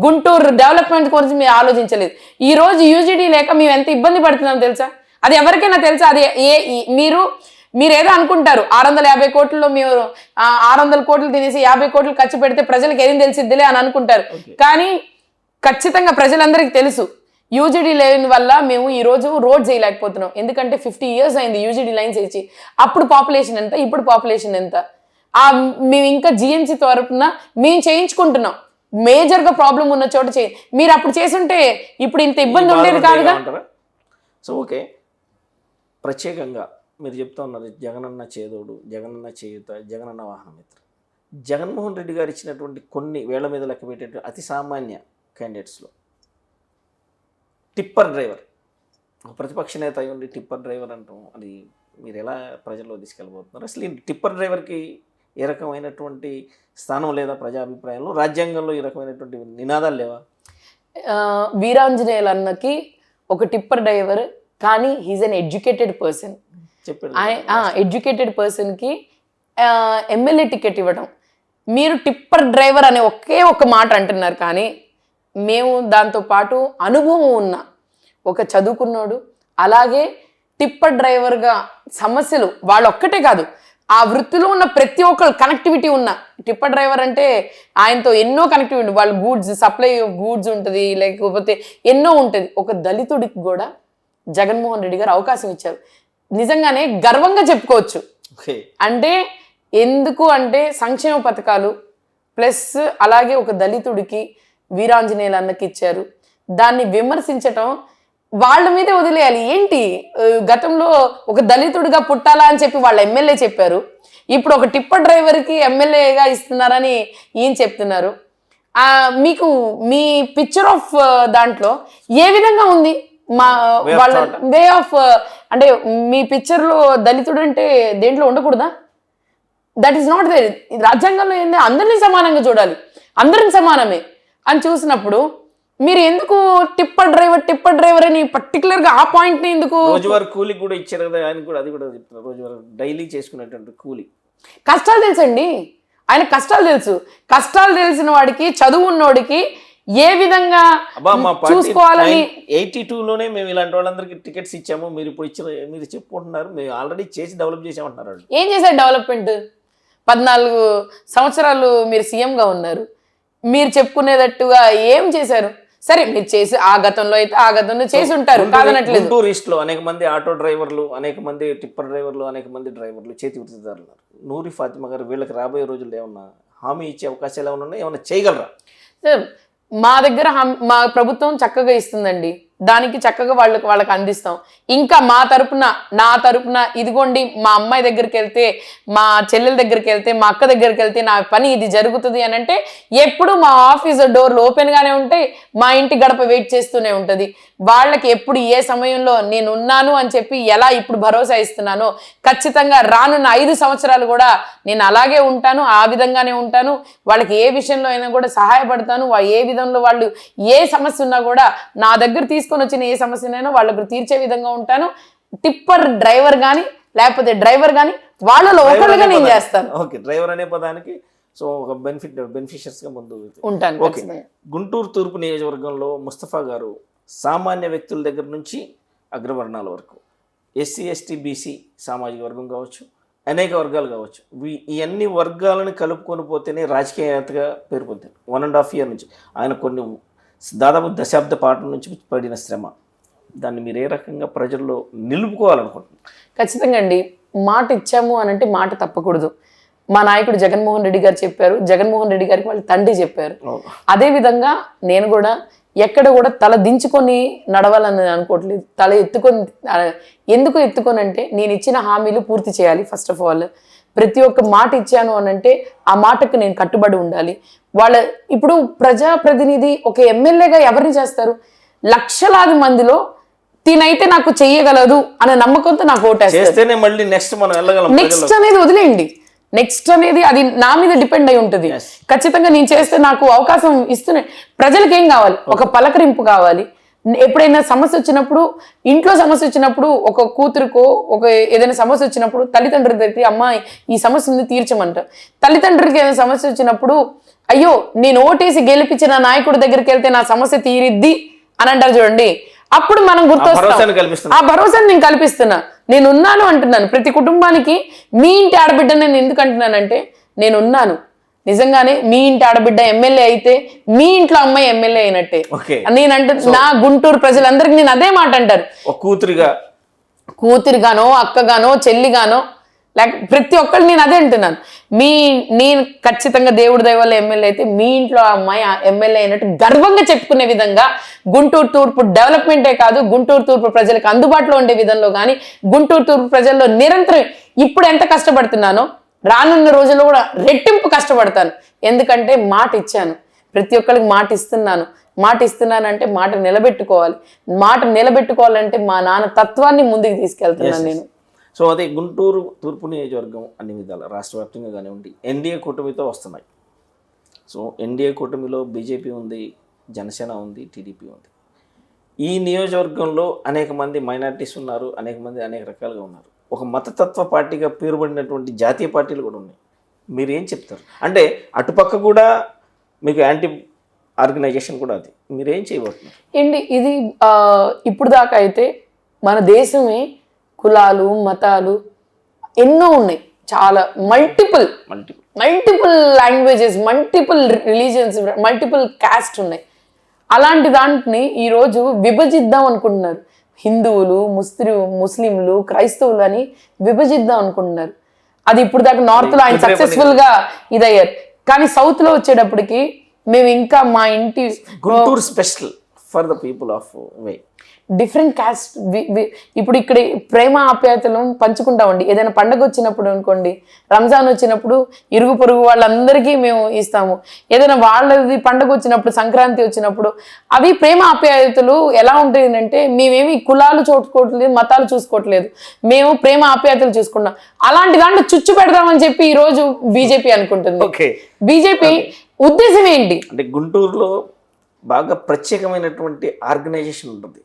గుంటూరు డెవలప్మెంట్ గురించి మీరు ఆలోచించలేదు. ఈ రోజు యూజీడీ లేక మేము ఎంత ఇబ్బంది పడుతున్నాం తెలుసా? అది ఎవరికైనా తెలుసా? అది మీరు ఏదో అనుకుంటారు 650 కోట్లలో మీరు 600 కోట్లు తినేసి 50 కోట్లు ఖర్చు పెడితే ప్రజలకు ఏం తెలిసిద్దిలే అని అనుకుంటారు. కానీ ఖచ్చితంగా ప్రజలందరికీ తెలుసు యూజీడీ లేని వల్ల మేము ఈ రోజు రోడ్ చేయలేకపోతున్నాం. ఎందుకంటే 50 years అయింది యూజీడీ లైన్స్ ఇచ్చి. అప్పుడు పాపులేషన్ ఎంత, ఇప్పుడు పాపులేషన్ ఎంత? మేము ఇంకా జిఎంసీ తరపున మేము చేయించుకుంటున్నాం. మేజర్ గా ప్రాబ్లం ఉన్న చోట మీరు అప్పుడు చేసుంటే ఇప్పుడు ఇంత ఇబ్బంది ఉండేది కాదుగా. సో ఓకే, ప్రత్యేకంగా మీరు చెప్తా ఉన్నారు జగనన్న చేదోడు, జగనన్న చేయుత, జగనన్న వాహనమిత్ర. జగన్మోహన్ రెడ్డి గారు ఇచ్చినటువంటి కొన్ని వేళ్ల మీద లెక్క పెట్టేటువంటి అతి సామాన్య క్యాండిడేట్స్లో టిప్పర్ డ్రైవర్, ఒక ప్రతిపక్ష నేత అయి ఉండి టిప్పర్ డ్రైవర్ అంటాం, అది మీరు ఎలా ప్రజల్లో తీసుకెళ్ళబోతున్నారు? అసలు ఈ టిప్పర్ డ్రైవర్కి ఏ రకమైనటువంటి స్థానం లేదా ప్రజాభిప్రాయంలో? రాజ్యాంగంలో ఈ రకమైనటువంటి నినాదాలు లేవా? వీరాంజనేయులు అన్నకి ఒక టిప్పర్ డ్రైవర్, కానీ హీజ్ అన్ ఎడ్యుకేటెడ్ పర్సన్. చెప్పారు ఎడ్యుకేటెడ్ పర్సన్కి ఎమ్మెల్యే టికెట్ ఇవ్వడం, మీరు టిప్పర్ డ్రైవర్ అనే ఒకే ఒక మాట అంటున్నారు, కానీ మేము దాంతోపాటు అనుభవం ఉన్న ఒక చదువుకున్నాడు, అలాగే టిప్పర్ డ్రైవర్గా సమస్యలు వాళ్ళు ఒక్కటే కాదు, ఆ వృత్తిలో ఉన్న ప్రతి ఒక్కరు కనెక్టివిటీ ఉన్న టిప్పర్ డ్రైవర్ అంటే ఆయనతో ఎన్నో కనెక్టివిటీ, వాళ్ళు గూడ్స్ సప్లై ఆఫ్ గూడ్స్ ఉంటుంది, లేకపోతే ఎన్నో ఉంటుంది. ఒక దళితుడికి కూడా జగన్మోహన్ రెడ్డి గారు అవకాశం ఇచ్చారు. నిజంగానే గర్వంగా చెప్పుకోవచ్చు. అంటే ఎందుకు అంటే సంక్షేమ పథకాలు ప్లస్ అలాగే ఒక దళితుడికి వీరాంజనేయులు అన్నకి ఇచ్చారు. దాన్ని విమర్శించటం వాళ్ళ మీదే వదిలేయాలి. ఏంటి గతంలో ఒక దళితుడిగా పుట్టాలా అని చెప్పి వాళ్ళ ఎమ్మెల్యే చెప్పారు, ఇప్పుడు ఒక టిప్పర్ డ్రైవర్కి ఎమ్మెల్యేగా ఇస్తున్నారని ఈయన చెప్తున్నారు. మీకు మీ పిక్చర్ ఆఫ్ దాంట్లో ఏ విధంగా ఉంది? మా వాళ్ళ వే ఆఫ్ అంటే మీ పిక్చర్లో దళితుడు అంటే దేంట్లో ఉండకూడదా? That is not there. రాజ్యాంగంలో ఏంది, అందరినీ సమానంగా చూడాలి, అందరిని సమానమే అని చూసినప్పుడు మీరు ఎందుకు టిప్పర్ డ్రైవర్ అని పర్టికులర్గా ఆ పాయింట్ని ఎందుకు? రోజువారీ కూలి కూడా ఇచ్చారు కదా ఆయన కూడా, అది కూడా చెప్తున్నారు. రోజువారీ డైలీ చేసుకునేటువంటి కూలి కష్టాలు తెలుసండి, ఆయన కష్టాలు తెలుసు. కష్టాలు తెలిసిన వాడికి, చదువు ఉన్నోడికి ఏ విధంగా చూసుకోవాలని 82లోనే మేము ఇలాంటి వాళ్ళందరికీ టికెట్స్ ఇచ్చాము, మీరు ఇప్పుడు ఇచ్చిన మీరు చెప్పుకుంటున్నారు, మేము ఆల్రెడీ చేసి డెవలప్ చేసామంటున్నారు. ఏం చేశారు డెవలప్మెంట్? 14 సంవత్సరాలు మీరు సీఎంగా ఉన్నారు, మీరు చెప్పుకునేటట్టుగా ఏం చేశారు? సరే మీరు చేసి ఆ గతంలో అయితే ఆ గతంలో చేసి ఉంటారు, కాదనట్లేదు. గుంటూరు ఈస్ట్లో అనేక మంది ఆటో డ్రైవర్లు, అనేక మంది టిప్పర్ డ్రైవర్లు, అనేక మంది డ్రైవర్లు, చేతి వృత్తిదారులు ఉన్నారు. నూరి ఫాతిమా గారు వీళ్ళకి రాబోయే రోజుల్లో ఏమన్నా హామీ ఇచ్చే అవకాశాలు ఏమైనా ఉన్నాయి? ఏమన్నా చేయగలరా? సార్ మా దగ్గర మా ప్రభుత్వం చక్కగా ఇస్తుందండి, దానికి చక్కగా వాళ్ళకి అందిస్తాం. ఇంకా నా తరపున ఇదిగోండి, మా అమ్మాయి దగ్గరికి వెళ్తే, మా చెల్లెల దగ్గరికి వెళ్తే, మా అక్క దగ్గరికి వెళ్తే నా పని ఇది జరుగుతుంది అని అంటే ఎప్పుడు మా ఆఫీస్ డోర్లు ఓపెన్గానే ఉంటాయి, మా ఇంటి గడప వెయిట్ చేస్తూనే ఉంటుంది. వాళ్ళకి ఎప్పుడు ఏ సమయంలో నేను ఉన్నాను అని చెప్పి ఎలా ఇప్పుడు భరోసా ఇస్తున్నానో ఖచ్చితంగా రానున్న 5 సంవత్సరాలు కూడా నేను అలాగే ఉంటాను, ఆ విధంగానే ఉంటాను. వాళ్ళకి ఏ విషయంలో అయినా కూడా సహాయపడతాను. ఏ విధంలో వాళ్ళు ఏ సమస్య ఉన్నా కూడా నా దగ్గర తీసుకొని వచ్చిన ఏ సమస్యనైనా వాళ్ళకు తీర్చే విధంగా ఉంటాను. టిప్పర్ డ్రైవర్ కానీ లేకపోతే డ్రైవర్ కానీ వాళ్ళలో ఒకళ్ళుగా నేను చేస్తాను. ఓకే, డ్రైవర్ అనే పదానికి సో ఒక బెనిఫిషియర్స్గా ముందు ఉంటాను. ఓకే, గుంటూరు తూర్పు నియోజకవర్గంలో ముస్తఫా గారు సామాన్య వ్యక్తుల దగ్గర నుంచి అగ్రవర్ణాల వరకు, ఎస్సీ ఎస్టీ బీసీ సామాజిక వర్గం కావచ్చు, అనేక వర్గాలు కావచ్చు, ఈ అన్ని వర్గాలను కలుపుకొని పోతేనే రాజకీయవేత్తగా పేరు పొందారు. 1.5 year నుంచి ఆయన కొన్ని దాదాపు దశాబ్ద పాటు నుంచి పడిన శ్రమ, దాన్ని మీరు ఏ రకంగా ప్రజల్లో నిలుపుకోవాలనుకుంటున్నారు? ఖచ్చితంగా అండి, మాట ఇచ్చాము అని అంటే మాట తప్పకూడదు. మా నాయకుడు జగన్మోహన్ రెడ్డి గారు చెప్పారు, జగన్మోహన్ రెడ్డి గారికి వాళ్ళ తండ్రి చెప్పారు. అదేవిధంగా నేను కూడా ఎక్కడ కూడా తల దించుకొని నడవాలని అనుకోవట్లేదు. తల ఎత్తుకొని, ఎందుకు ఎత్తుకొని అంటే నేను ఇచ్చిన హామీలు పూర్తి చేయాలి. ఫస్ట్ ఆఫ్ ఆల్ ప్రతి ఒక్క మాట ఇచ్చాను అని అంటే ఆ మాటకు నేను కట్టుబడి ఉండాలి. ఇప్పుడు ప్రజాప్రతినిధి ఒక ఎమ్మెల్యేగా ఎవరిని చేస్తారు? లక్షలాది మందిలో తినైతే నాకు చెయ్యగలదు అనే నమ్మకంతో నాకు ఓటేస్తేనే మళ్ళీ నెక్స్ట్ అనేది వదిలేయండి. నెక్స్ట్ అనేది అది నా మీద డిపెండ్ అయి ఉంటుంది. ఖచ్చితంగా నేను చేస్తే నాకు అవకాశం ఇస్తూనే, ప్రజలకు ఏం కావాలి? ఒక పలకరింపు కావాలి. ఎప్పుడైనా సమస్య వచ్చినప్పుడు, ఇంట్లో సమస్య వచ్చినప్పుడు, ఒక కూతురుకో ఒక ఏదైనా సమస్య వచ్చినప్పుడు తల్లిదండ్రుల దగ్గరికి అమ్మాయి ఈ సమస్యని తీర్చమంటారు. తల్లిదండ్రులకి ఏదైనా సమస్య వచ్చినప్పుడు అయ్యో నేను ఓటేసి గెలిపించిన నాయకుడి దగ్గరికి వెళ్తే నా సమస్య తీరిద్ది అని అంటారు చూడండి. అప్పుడు మనం గుర్తొస్తాం. ఆ భరోసాను నేను కల్పిస్తున్నా, నేను ఉన్నాను అంటున్నాను. ప్రతి కుటుంబానికి మీ ఇంటి ఆడబిడ్డ నేను ఎందుకు అంటున్నానంటే నేనున్నాను. నిజంగానే మీ ఇంటి ఆడబిడ్డ ఎమ్మెల్యే అయితే మీ ఇంట్లో అమ్మాయి ఎమ్మెల్యే అయినట్టే. నేనంటే నా గుంటూరు ప్రజలందరికీ నేను అదే మాట అంటారు. కూతురిగానో అక్కగానో చెల్లిగానో లేక ప్రతి ఒక్కళ్ళు నేను అదే అంటున్నాను. నేను ఖచ్చితంగా దేవుడి దయ వల్ల ఎమ్మెల్యే అయితే మీ ఇంట్లో ఆ అమ్మాయి ఎమ్మెల్యే అయినట్టు గర్వంగా చెప్పుకునే విధంగా గుంటూరు తూర్పు డెవలప్మెంటే కాదు, గుంటూరు తూర్పు ప్రజలకు అందుబాటులో ఉండే విధంలో కానీ, గుంటూరు తూర్పు ప్రజల్లో నిరంతరం ఇప్పుడు ఎంత కష్టపడుతున్నానో రానున్న రోజుల్లో కూడా రెట్టింపు కష్టపడతాను. ఎందుకంటే మాట ఇచ్చాను, ప్రతి ఒక్కరికి మాట ఇస్తున్నాను. మాట ఇస్తున్నానంటే మాట నిలబెట్టుకోవాలి. మాట నిలబెట్టుకోవాలంటే మా నాన్న తత్వాన్ని ముందుకు తీసుకెళ్తున్నాను నేను. సో అదే గుంటూరు తూర్పు నియోజకవర్గం అన్ని విధాలు రాష్ట్ర వ్యాప్తంగా కానివ్వండి ఎన్డీఏ కూటమితో వస్తున్నాయి. సో ఎన్డీఏ కూటమిలో బీజేపీ ఉంది, జనసేన ఉంది, టీడీపీ ఉంది. ఈ నియోజకవర్గంలో అనేక మంది మైనారిటీస్ ఉన్నారు, అనేక మంది అనేక రకాలుగా ఉన్నారు. ఒక మతతత్వ పార్టీగా పేరుపడినటువంటి జాతీయ పార్టీలు కూడా ఉన్నాయి. మీరు ఏం చెప్తారు? అంటే అటుపక్క కూడా మీకు యాంటీ ఆర్గనైజేషన్ కూడా అది, మీరేం చేయబోతున్నారు ఏంటి ఇది? ఇప్పుడు దాకా అయితే మన దేశమే కులాలు మతాలు ఎన్నో ఉన్నాయి, చాలా multiple languages, multiple religions, multiple cost ఉన్నాయి. అలాంటి దాంట్ని ఈరోజు విభజిద్దాం అనుకుంటున్నారు. హిందువులు, ముస్లింలు, క్రైస్తవులు అని విభజిద్దాం అనుకుంటున్నారు. అది ఇప్పుడు దాకా నార్త్లో ఆయన సక్సెస్ఫుల్ గా ఇదయ్యారు. కానీ సౌత్ లో వచ్చేటప్పటికి మేము ఇంకా మా ఇంటి Guntur special for the people of way different caste. ఇప్పుడు ఇక్కడ ప్రేమ ఆప్యాయతలు పంచుకుంటామండి. ఏదైనా పండగ వచ్చినప్పుడు అనుకోండి, రంజాన్ వచ్చినప్పుడు ఇరుగు పొరుగు వాళ్ళందరికీ మేము ఇస్తాము. ఏదైనా వాళ్ళది పండగ వచ్చినప్పుడు, సంక్రాంతి వచ్చినప్పుడు, అవి ప్రేమ ఆప్యాయతలు ఎలా ఉంటాయి అంటే మేమేమి కులాలు చూసుకోవట్లేదు, మతాలు చూసుకోవట్లేదు, మేము ప్రేమ ఆప్యాయతలు చూసుకున్నాం. అలాంటి దాంట్లో చుచ్చు పెడదామని చెప్పి ఈ రోజు బీజేపీ అనుకుంటుంది. బీజేపీ ఉద్దేశం ఏంటి అంటే గుంటూరులో బాగా ప్రత్యేకమైనటువంటి ఆర్గనైజేషన్ ఉంటుంది.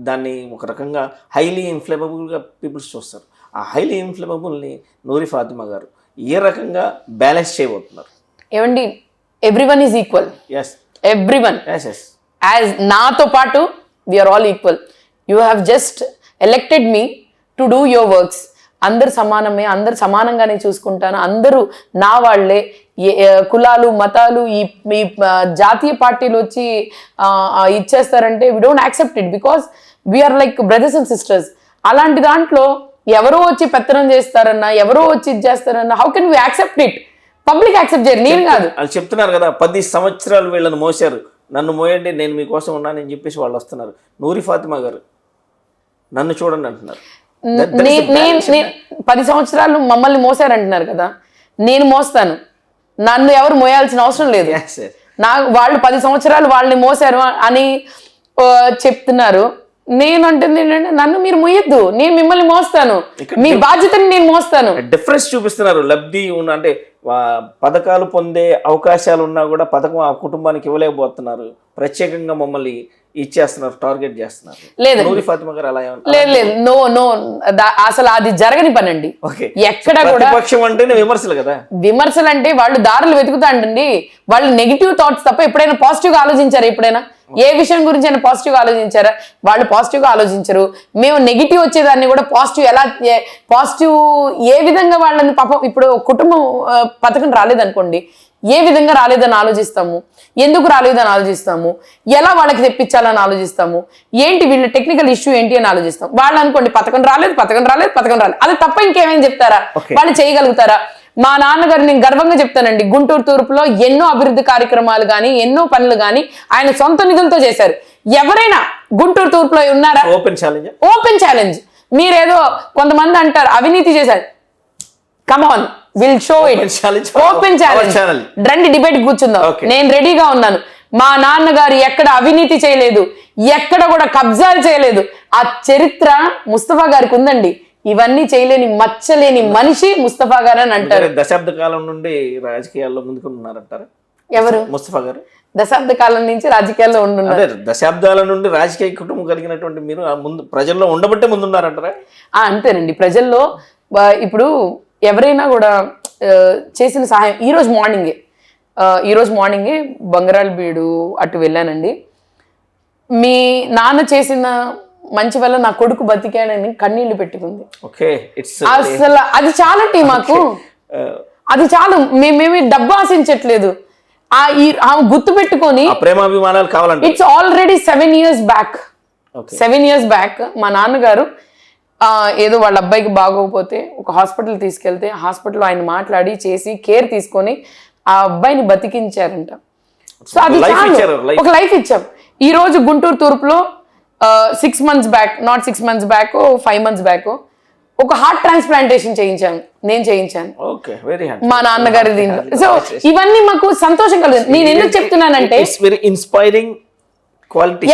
దాన్ని ఒక రకంగా హైలీ ఇన్ఫ్లేమబుల్గా పీపుల్స్ చూస్తారు. ఆ హైలీ ఇన్ఫ్లేమబుల్ని నూరి ఫాతిమా గారు ఏ రకంగా బ్యాలెన్స్ చేయబోతున్నారు? ఏమండి, everyone is equal. Everyone as నాతో పాటు we are all equal. You have just elected me to do your works. అందరు సమానమే, అందరు సమానంగానే చూసుకుంటాను, అందరూ నా వాళ్లే. కులాలు మతాలు ఈ జాతీయ పార్టీలు వచ్చి ఇచ్చేస్తారంటే we don't accept it, because we're like brothers and sisters. అలాంటి దాంట్లో ఎవరో వచ్చి పెత్తనం చేస్తారన్నా, ఎవరో వచ్చి ఇది చేస్తారన్నా, how can we accept it? Public accept చేయరు, నేను కాదు. వాళ్ళు చెప్తున్నారు కదా, 10 సంవత్సరాలు వీళ్ళని మోసారు, నన్ను మోయండి, నేను మీకోసం ఉన్నానని చెప్పేసి వాళ్ళు వస్తున్నారు. నూరి ఫాతిమా గారు నన్ను చూడండి అంటున్నారు. 10 సంవత్సరాలు మమ్మల్ని మోసారంటున్నారు కదా, నేను మోస్తాను. నన్ను ఎవరు మోయాల్సిన అవసరం లేదు. వాళ్ళు 10 సంవత్సరాలు వాళ్ళని మోసారు అని చెప్తున్నారు. నేను అంటుంది ఏంటంటే నన్ను మీరు మోయొద్దు, నేను మిమ్మల్ని మోస్తాను, మీ బాధ్యతని నేను మోస్తాను. డిఫరెన్స్ చూపిస్తున్నారు. లబ్ధి అంటే పథకాలు పొందే అవకాశాలు ఉన్నా కూడా పథకం ఆ కుటుంబానికి ఇవ్వలేకపోతున్నారు. ప్రత్యేకంగా మమ్మల్ని ఇచ్చేస్తున్నారు, టార్గెట్ చేస్తున్నారు. లేదు నూరి ఫాతిమా గారు అలా లేదు, నో అసలు అది జరగని పని అండి. ఎక్కడ కూడా పక్షం అంటేనే విమర్శలు కదా. విమర్శలు అంటే వాళ్ళు దారులు వెతుకుతా అంటండి. వాళ్ళు నెగిటివ్ థాట్స్ తప్ప ఎప్పుడైనా పాజిటివ్ గా ఆలోచించారా? ఎప్పుడైనా ఏ విషయం గురించి అయినా పాజిటివ్ గా ఆలోచించారా? వాళ్ళు పాజిటివ్ గా ఆలోచించరు. మేము నెగిటివ్ వచ్చేదాన్ని కూడా పాజిటివ్ ఏ విధంగా వాళ్ళని పాపం ఇప్పుడు కుటుంబం పథకం రాలేదనుకోండి, ఏ విధంగా రాలేదని ఆలోచిస్తాము, ఎందుకు రాలేదని ఆలోచిస్తాము, ఎలా వాళ్ళకి తెప్పించాలని ఆలోచిస్తాము, ఏంటి వీళ్ళ టెక్నికల్ ఇష్యూ ఏంటి అని ఆలోచిస్తాం. వాళ్ళు అనుకోండి పథకం రాలేదు. అది తప్ప ఇంకేమైనా చెప్తారా? వాళ్ళు చేయగలుగుతారా? మా నాన్నగారు నేను గర్వంగా చెప్తానండి, గుంటూరు తూర్పులో ఎన్నో అభివృద్ధి కార్యక్రమాలు కానీ ఎన్నో పనులు కానీ ఆయన సొంత నిధులతో చేశారు. ఎవరైనా గుంటూరు తూర్పులో ఉన్నారా? Open challenge. మీరేదో కొంతమంది అంటారు అవినీతి చేశారు. Come on, will show it. Open challenge, రండి డిబేట్ కూర్చుందాం. నేను రెడీగా ఉన్నాను. మా నాన్నగారు ఎక్కడ అవినీతి చేయలేదు, ఎక్కడ కూడా కబ్జాలు చేయలేదు. ఆ చరిత్ర ముస్తఫా గారికి ఉందండి. ఇవన్నీ చేయలేని మచ్చలేని మనిషి ముస్తఫా గారు అని అంటారు. దశాబ్ద కాలం నుండి రాజకీయాల్లో ముందుకున్నారంటారా ఎవరు? ముస్తఫా గారు దశాబ్ద కాలం నుంచి రాజకీయాల్లో ఉంటున్నారు. దశాబ్దాల నుండి రాజకీయ కుటుంబం కలిగినటువంటి మీరు ముందు ప్రజల్లో ఉండబట్టే ముందున్నారంటారా? అంతేనండి. ప్రజల్లో ఇప్పుడు ఎవరైనా కూడా చేసిన సహాయం. ఈరోజు మార్నింగే బంగారాలబీడు అటు వెళ్ళానండి. మీ నాన్న చేసిన మంచి వల్ల నా కొడుకు బతికాడని కన్నీళ్లు పెట్టుకుంది. అసలు అది చాలండి మాకు, అది చాలు. మేమేమి డబ్బు ఆశించట్లేదు. గుర్తు పెట్టుకొని ప్రేమాభిమానాలు కావాలంటే ఇట్స్ ఆల్రెడీ 7 years బ్యాక్ మా నాన్నగారు ఏదో వాళ్ళ అబ్బాయికి బాగోకపోతే ఒక హాస్పిటల్ తీసుకెళ్తే హాస్పిటల్లో ఆయన మాట్లాడి చేసి కేర్ తీసుకొని ఆ అబ్బాయిని బతికించారంట. సో అది ఒక లైఫ్ ఇచ్చాం. ఈ రోజు గుంటూరు తూర్పులో 6 months back, not 6 months back, 5 months back ఒక హార్ట్ ట్రాన్స్ప్లాంటేషన్ నేను చేయించాను మా నాన్నగారి దీంట్లో. సో ఇవన్నీ మాకు సంతోషం కలుగుతుంది. నేను ఎందుకు చెప్తున్నానంటే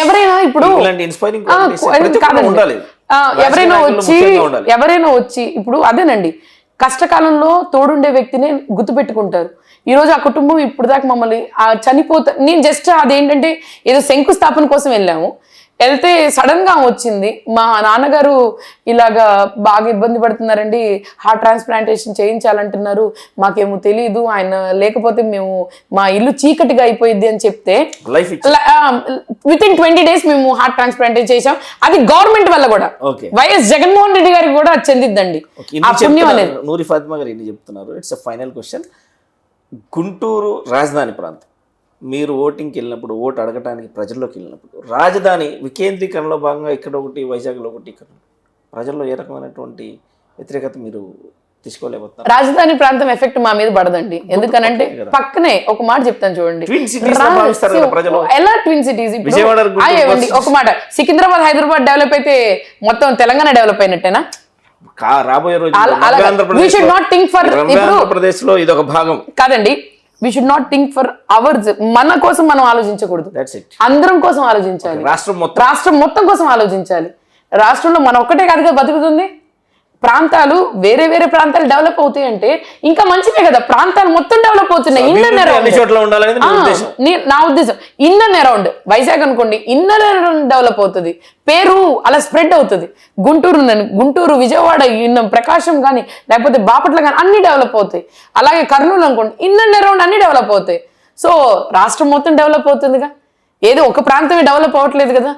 ఎవరైనా ఇప్పుడు ఎవరైనా వచ్చి ఇప్పుడు అదేనండి, కష్టకాలంలో తోడుండే వ్యక్తిని గుర్తుపెట్టుకుంటారు. ఈ రోజు ఆ కుటుంబం ఇప్పుడు దాకా మమ్మల్ని చనిపోతా, నేను జస్ట్ అదేంటంటే ఏదో శంకుస్థాపన కోసం వెళ్తే సడన్ గా వచ్చింది, మా నాన్నగారు ఇలాగా బాగా ఇబ్బంది పడుతున్నారండి, హార్ట్ ట్రాన్స్ప్లాంటేషన్ చేయించాలంటున్నారు, మాకేమో తెలియదు, ఆయన లేకపోతే మేము మా ఇల్లు చీకటిగా అయిపోయింది అని చెప్తే వితిన్ 20 days మేము హార్ట్ ట్రాన్స్ప్లాంటేషన్ చేసాం. అది గవర్నమెంట్ వల్ల కూడా, వైఎస్ జగన్మోహన్ రెడ్డి గారికి కూడా చెందిద్దండి ఆ పుణ్యం అనేది. నూరి ఫాతిమా గారు ఎన్ని చెప్తున్నారు. It's final question. గుంటూరు రాజధాని ప్రాంతం, మీరు ఓటింగ్కి వెళ్ళినప్పుడు, ఓటు అడగటానికి ప్రజల్లోకి వెళ్ళినప్పుడు, రాజధాని వికేంద్రీకరణలో భాగంగా ఇక్కడ ఒకటి, వైజాగ్లో ఒకటి, ఇక్కడ ప్రజల్లో ఏ రకమైనటువంటి వ్యతిరేకత మీరు తీసుకోలేకపోతున్నారు? రాజధాని ప్రాంతం ఎఫెక్ట్ మా మీద పడదండి. ఎందుకనంటే పక్కనే ఒక మాట చెప్తాను చూడండి, ఎలా ట్విన్ సిటీస్. ఒక మాట, సికింద్రాబాద్ హైదరాబాద్ డెవలప్ అయితే మొత్తం తెలంగాణ డెవలప్ అయినట్టేనా? రాబోయే రోజు ఆంధ్రప్రదేశ్ లో ఇది ఒక భాగం కాదండి. We should not think for ours. మన కోసం మనం ఆలోచించకూడదు, అందరం కోసం ఆలోచించాలి, రాష్ట్రం మొత్తం కోసం ఆలోచించాలి. రాష్ట్రంలో మనం ఒక్కటే కాదుగా బతుకుతుంది. ప్రాంతాలు వేరే వేరే ప్రాంతాలు డెవలప్ అవుతాయి అంటే ఇంకా మంచిదే కదా. ప్రాంతాలు మొత్తం డెవలప్ అవుతున్నాయి. నా ఉద్దేశం ఇన్ అండ్ అరౌండ్ వైజాగ్ అనుకోండి, ఇన్ అండ్ అరౌండ్ డెవలప్ అవుతుంది, పేరు అలా స్ప్రెడ్ అవుతుంది. గుంటూరు, విజయవాడ, ప్రకాశం కానీ లేకపోతే బాపట్ల కానీ అన్ని డెవలప్ అవుతాయి. అలాగే కర్నూలు అనుకోండి, ఇన్ అండ్ అరౌండ్ అన్ని డెవలప్ అవుతాయి. సో రాష్ట్రం మొత్తం డెవలప్ అవుతుందిగా. ఏదో ఒక ప్రాంతమే డెవలప్ అవ్వట్లేదు కదా,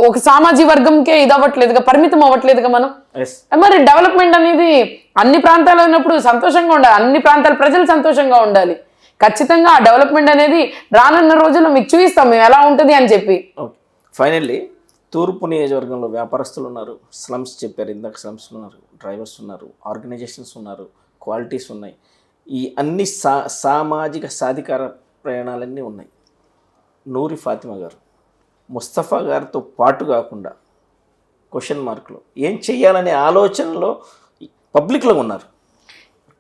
ఒక సామాజిక వర్గంకే ఇది అవ్వట్లేదుగా, పరిమితం అవ్వట్లేదుగా మనం. మరి డెవలప్మెంట్ అనేది అన్ని ప్రాంతాలు ఉన్నప్పుడు సంతోషంగా ఉండాలి, అన్ని ప్రాంతాల ప్రజలు సంతోషంగా ఉండాలి. ఖచ్చితంగా ఆ డెవలప్మెంట్ అనేది రానున్న రోజుల్లో మీకు చూపిస్తాం మేము ఎలా ఉంటుంది అని చెప్పి. ఫైనల్లీ తూర్పు నియోజకవర్గంలో వ్యాపారస్తులు ఉన్నారు, స్లమ్స్ చెప్పారు ఇందాక, స్లమ్స్ ఉన్నారు, డ్రైవర్స్ ఉన్నారు, ఆర్గనైజేషన్స్ ఉన్నారు, క్వాలిటీస్ ఉన్నాయి, ఈ అన్ని సామాజిక సాధికార ప్రయాణాలన్నీ ఉన్నాయి. నూరి ఫాతిమా గారు ముస్తఫా గారితో పాటు కాకుండా క్వశ్చన్ మార్కులు ఏం చెయ్యాలనే ఆలోచనలో పబ్లిక్లో ఉన్నారు.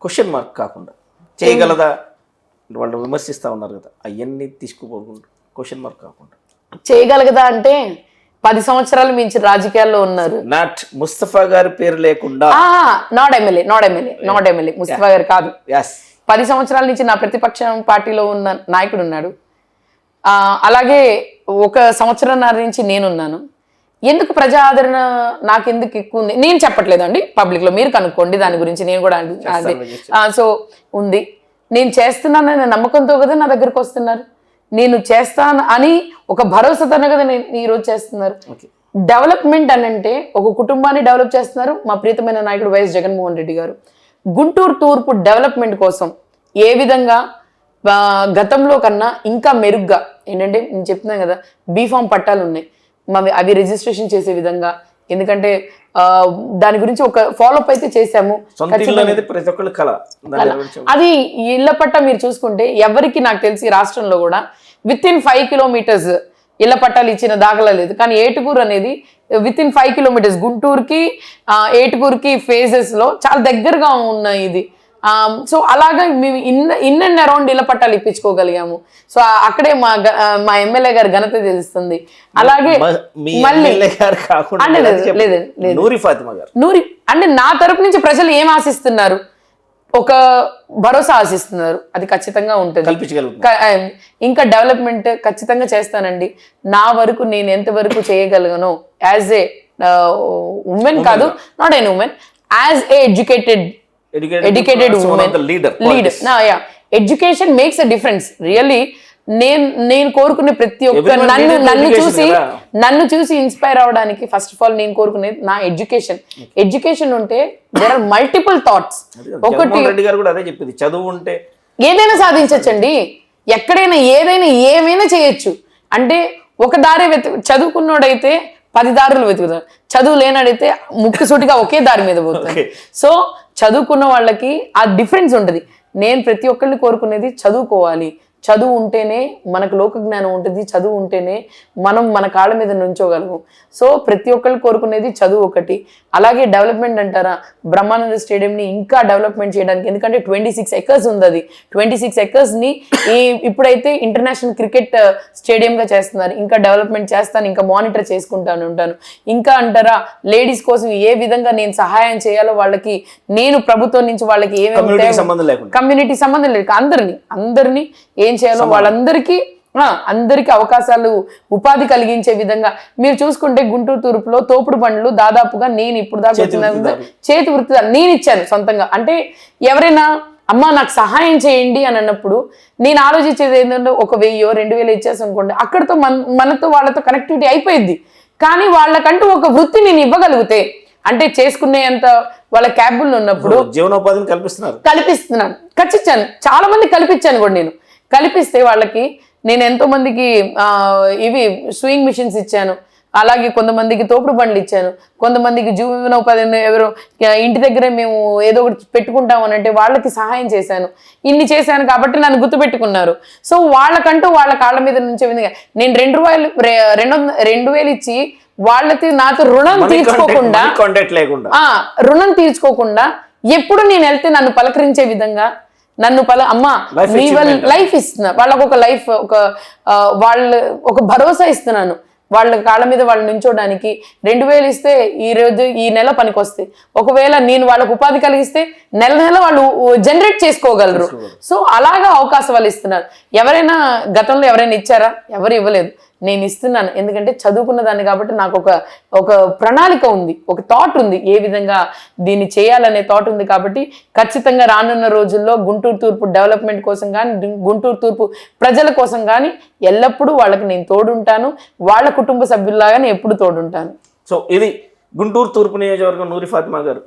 క్వశ్చన్ మార్క్ కాకుండా చేయగలదా, వాళ్ళు విమర్శిస్తూ ఉన్నారు కదా, అవన్నీ తీసుకుపోకుండా క్వశ్చన్ మార్క్ కాకుండా చేయగలగదా అంటే 10 సంవత్సరాలు మించి రాజకీయాల్లో ఉన్నారు. నాట్ ముస్తఫా గారి పేరు లేకుండా, నాట్ ఎమ్మెల్యే ముస్తఫా గారు కాదు. 10 సంవత్సరాల నుంచి నా ప్రతిపక్షం పార్టీలో ఉన్న నాయకుడు ఉన్నాడు. అలాగే 1 సంవత్సరంన్నర నుంచి నేనున్నాను. ఎందుకు ప్రజా ఆదరణ నాకెందుకు ఎక్కువ ఉంది నేను చెప్పట్లేదండి, పబ్లిక్లో మీరు కనుక్కోండి దాని గురించి. నేను కూడా అదే సో ఉంది, నేను చేస్తున్నాననే నమ్మకంతో కదా నా దగ్గరకు వస్తున్నారు. నేను చేస్తాను అని ఒక భరోసాతోనే కదా నేను ఈరోజు చేస్తున్నారు. డెవలప్మెంట్ అని అంటే ఒక కుటుంబాన్ని డెవలప్ చేస్తున్నారు మా ప్రియతమైన నాయకుడు వైఎస్ జగన్మోహన్ రెడ్డి గారు. గుంటూరు తూర్పు డెవలప్మెంట్ కోసం ఏ విధంగా గతంలో కన్నా ఇంకా మెరుగ్గా ఏంటంటే నేను చెప్తున్నాను కదా, బీఫామ్ పట్టాలు ఉన్నాయి, అవి రిజిస్ట్రేషన్ చేసే విధంగా. ఎందుకంటే దాని గురించి ఒక ఫాలోఅప్ అయితే చేశాము. అది ఇళ్ల పట్టా మీరు చూసుకుంటే ఎవరికి నాకు తెలిసి రాష్ట్రంలో కూడా విత్ ఇన్ 5 kilometers ఇళ్ల పట్టాలు ఇచ్చిన దాఖలా లేదు. కానీ ఏటుకూరు అనేది విత్ ఇన్ 5 kilometers గుంటూరుకి ఏటుకూరుకి ఫేజెస్ లో చాలా దగ్గరగా ఉన్నాయి ఇది. సో అలాగా మేము ఇన్ అండ్ అరౌండ్ ఇళ్ల పట్టాలు ఇప్పించుకోగలిగాము. సో అక్కడే మా ఎమ్మెల్యే గారి ఘనత తెలుస్తుంది. అలాగే నూరి అంటే నా తరపు నుంచి ప్రజలు ఏం ఆశిస్తున్నారు, ఒక భరోసా ఆశిస్తున్నారు, అది ఖచ్చితంగా ఉంటుంది. ఇంకా డెవలప్మెంట్ ఖచ్చితంగా చేస్తానండి. నా వరకు నేను ఎంతవరకు చేయగలను యాజ్ ఏ ఉమెన్ కాదు, not an women, as a educated woman, leader. Education makes a difference really. నేను కోరుకునే ప్రతి ఒక్క నన్ను చూసి ఇన్స్పైర్ అవడానికి ఫస్ట్ ఆఫ్ ఆల్ నేను కోరుకునేది నా ఎడ్యుకేషన్ ఉంటే దేర్ ఆర్ మల్టిపుల్ థాట్స్. ఒకటి చదువు ఉంటే ఏదైనా సాధించచ్చండి, ఎక్కడైనా ఏమైనా చేయొచ్చు. అంటే ఒక దారి చదువుకున్నోడైతే 10 దారులు వెతుకుతారు. చదువు లేనడైతే ముక్కుసూటిగా ఒకే దారి మీద పోతుంది. సో చదువుకున్న వాళ్ళకి ఆ డిఫరెన్స్ ఉంటుంది. నేను ప్రతి ఒక్కరిని కోరుకునేది చదువుకోవాలి. చదువు ఉంటేనే మనకు లోక జ్ఞానం ఉంటుంది, చదువు ఉంటేనే మనం మన కాళ్ళ మీద నుంచోగలము. సో ప్రతి ఒక్కళ్ళు కోరుకునేది చదువు ఒకటి. అలాగే డెవలప్మెంట్ అంటారా, బ్రహ్మానంద స్టేడియంని ఇంకా డెవలప్మెంట్ చేయడానికి, ఎందుకంటే 26 ఎకర్స్ ఉంది. అది 26 ఎకర్స్ని ఇప్పుడైతే ఇంటర్నేషనల్ క్రికెట్ స్టేడియంగా చేస్తున్నారు. ఇంకా డెవలప్మెంట్ చేస్తాను, ఇంకా మానిటర్ చేసుకుంటాను ఉంటాను. ఇంకా అంటారా, లేడీస్ కోసం ఏ విధంగా నేను సహాయం చేయాలో వాళ్ళకి నేను ప్రభుత్వం నుంచి వాళ్ళకి ఏమేమి కమ్యూనిటీ సంబంధం లేదు, అందరినీ ఏం చేయాలో వాళ్ళందరికీ అందరికీ అవకాశాలు, ఉపాధి కలిగించే విధంగా. మీరు చూసుకుంటే గుంటూరు తూర్పులో తోపుడు బండ్లు దాదాపుగా నేను ఇప్పుడు దాకా చేతి వృత్తి నేను ఇచ్చాను సొంతంగా. అంటే ఎవరైనా అమ్మ నాకు సహాయం చేయండి అని అన్నప్పుడు నేను ఆలోచించేది ఏంటంటే 1000-2000 ఇచ్చేసి అనుకోండి, అక్కడితో మనతో వాళ్ళతో కనెక్టివిటీ అయిపోయింది. కానీ వాళ్ళకంటూ ఒక వృత్తి నేను ఇవ్వగలిగితే, అంటే చేసుకునేంత వాళ్ళ క్యాబుల్ ఉన్నప్పుడు జీవనోపాధిని కల్పిస్తున్నాను. ఖచ్చితంగా చాలా మంది కల్పించాను కూడా. నేను కల్పిస్తే వాళ్ళకి నేను ఎంతో మందికి ఇవి స్వింగ్ మిషన్స్ ఇచ్చాను. అలాగే కొంతమందికి తోపుడు బండ్లు ఇచ్చాను. కొంతమందికి జీవనోపాధి, ఎవరు ఇంటి దగ్గరే మేము ఏదో ఒకటి పెట్టుకుంటాం అని అంటే వాళ్ళకి సహాయం చేశాను. ఇన్ని చేశాను కాబట్టి నన్ను గుర్తుపెట్టుకున్నారు. సో వాళ్ళకంటూ వాళ్ళ కాళ్ళ మీద నుంచే విధంగా నేను 2000 ఇచ్చి వాళ్ళకి నాతో రుణం తీర్చుకోకుండా ఎప్పుడు నేను వెళ్తే నన్ను పలకరించే విధంగా, అమ్మ మీ లైఫ్ ఇస్తున్నా వాళ్ళకు, ఒక లైఫ్, ఒక భరోసా ఇస్తున్నాను. వాళ్ళ కాళ్ళ మీద వాళ్ళు నించోడానికి 2000 ఇస్తే ఈ నెల పనికొస్తాయి. ఒకవేళ నేను వాళ్ళకు ఉపాధి కలిగిస్తే నెల వాళ్ళు జనరేట్ చేసుకోగలరు. సో అలాగా అవకాశం వాళ్ళు ఇస్తున్నారు. ఎవరైనా గతంలో ఎవరైనా ఇచ్చారా? ఎవరు ఇవ్వలేదు. నేను ఇస్తున్నాను. ఎందుకంటే చదువుకున్న దాన్ని కాబట్టి నాకు ఒక ప్రణాళిక ఉంది, ఒక థాట్ ఉంది, ఏ విధంగా దీన్ని చేయాలనే థాట్ ఉంది. కాబట్టి ఖచ్చితంగా రానున్న రోజుల్లో గుంటూరు తూర్పు డెవలప్మెంట్ కోసం కానీ, గుంటూరు తూర్పు ప్రజల కోసం కానీ ఎల్లప్పుడూ వాళ్ళకి నేను తోడుంటాను. వాళ్ళ కుటుంబ సభ్యుల్లాగానే ఎప్పుడు తోడుంటాను. సో ఇది గుంటూరు తూర్పు నియోజకవర్గం నూరి ఫాతిమా గారు.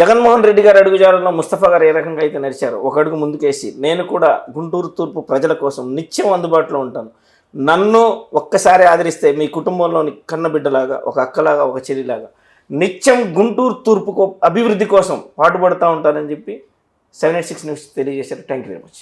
జగన్మోహన్ రెడ్డి గారు అడుగుజాడల్లో ముస్తఫా గారు ఏ రకంగా అయితే నడిచారో, ఒక అడుగు ముందుకేసి నేను కూడా గుంటూరు తూర్పు ప్రజల కోసం నిత్యం అందుబాటులో ఉంటాను. నన్ను ఒక్కసారి ఆదరిస్తే మీ కుటుంబంలోని కన్నబిడ్డలాగా, ఒక అక్కలాగా, ఒక చెల్లిలాగా నిత్యం గుంటూరు తూర్పు అభివృద్ధి కోసం పాటుపడుతూ ఉంటానని చెప్పి 786 న్యూస్ తెలియజేశారు. Thank you very much.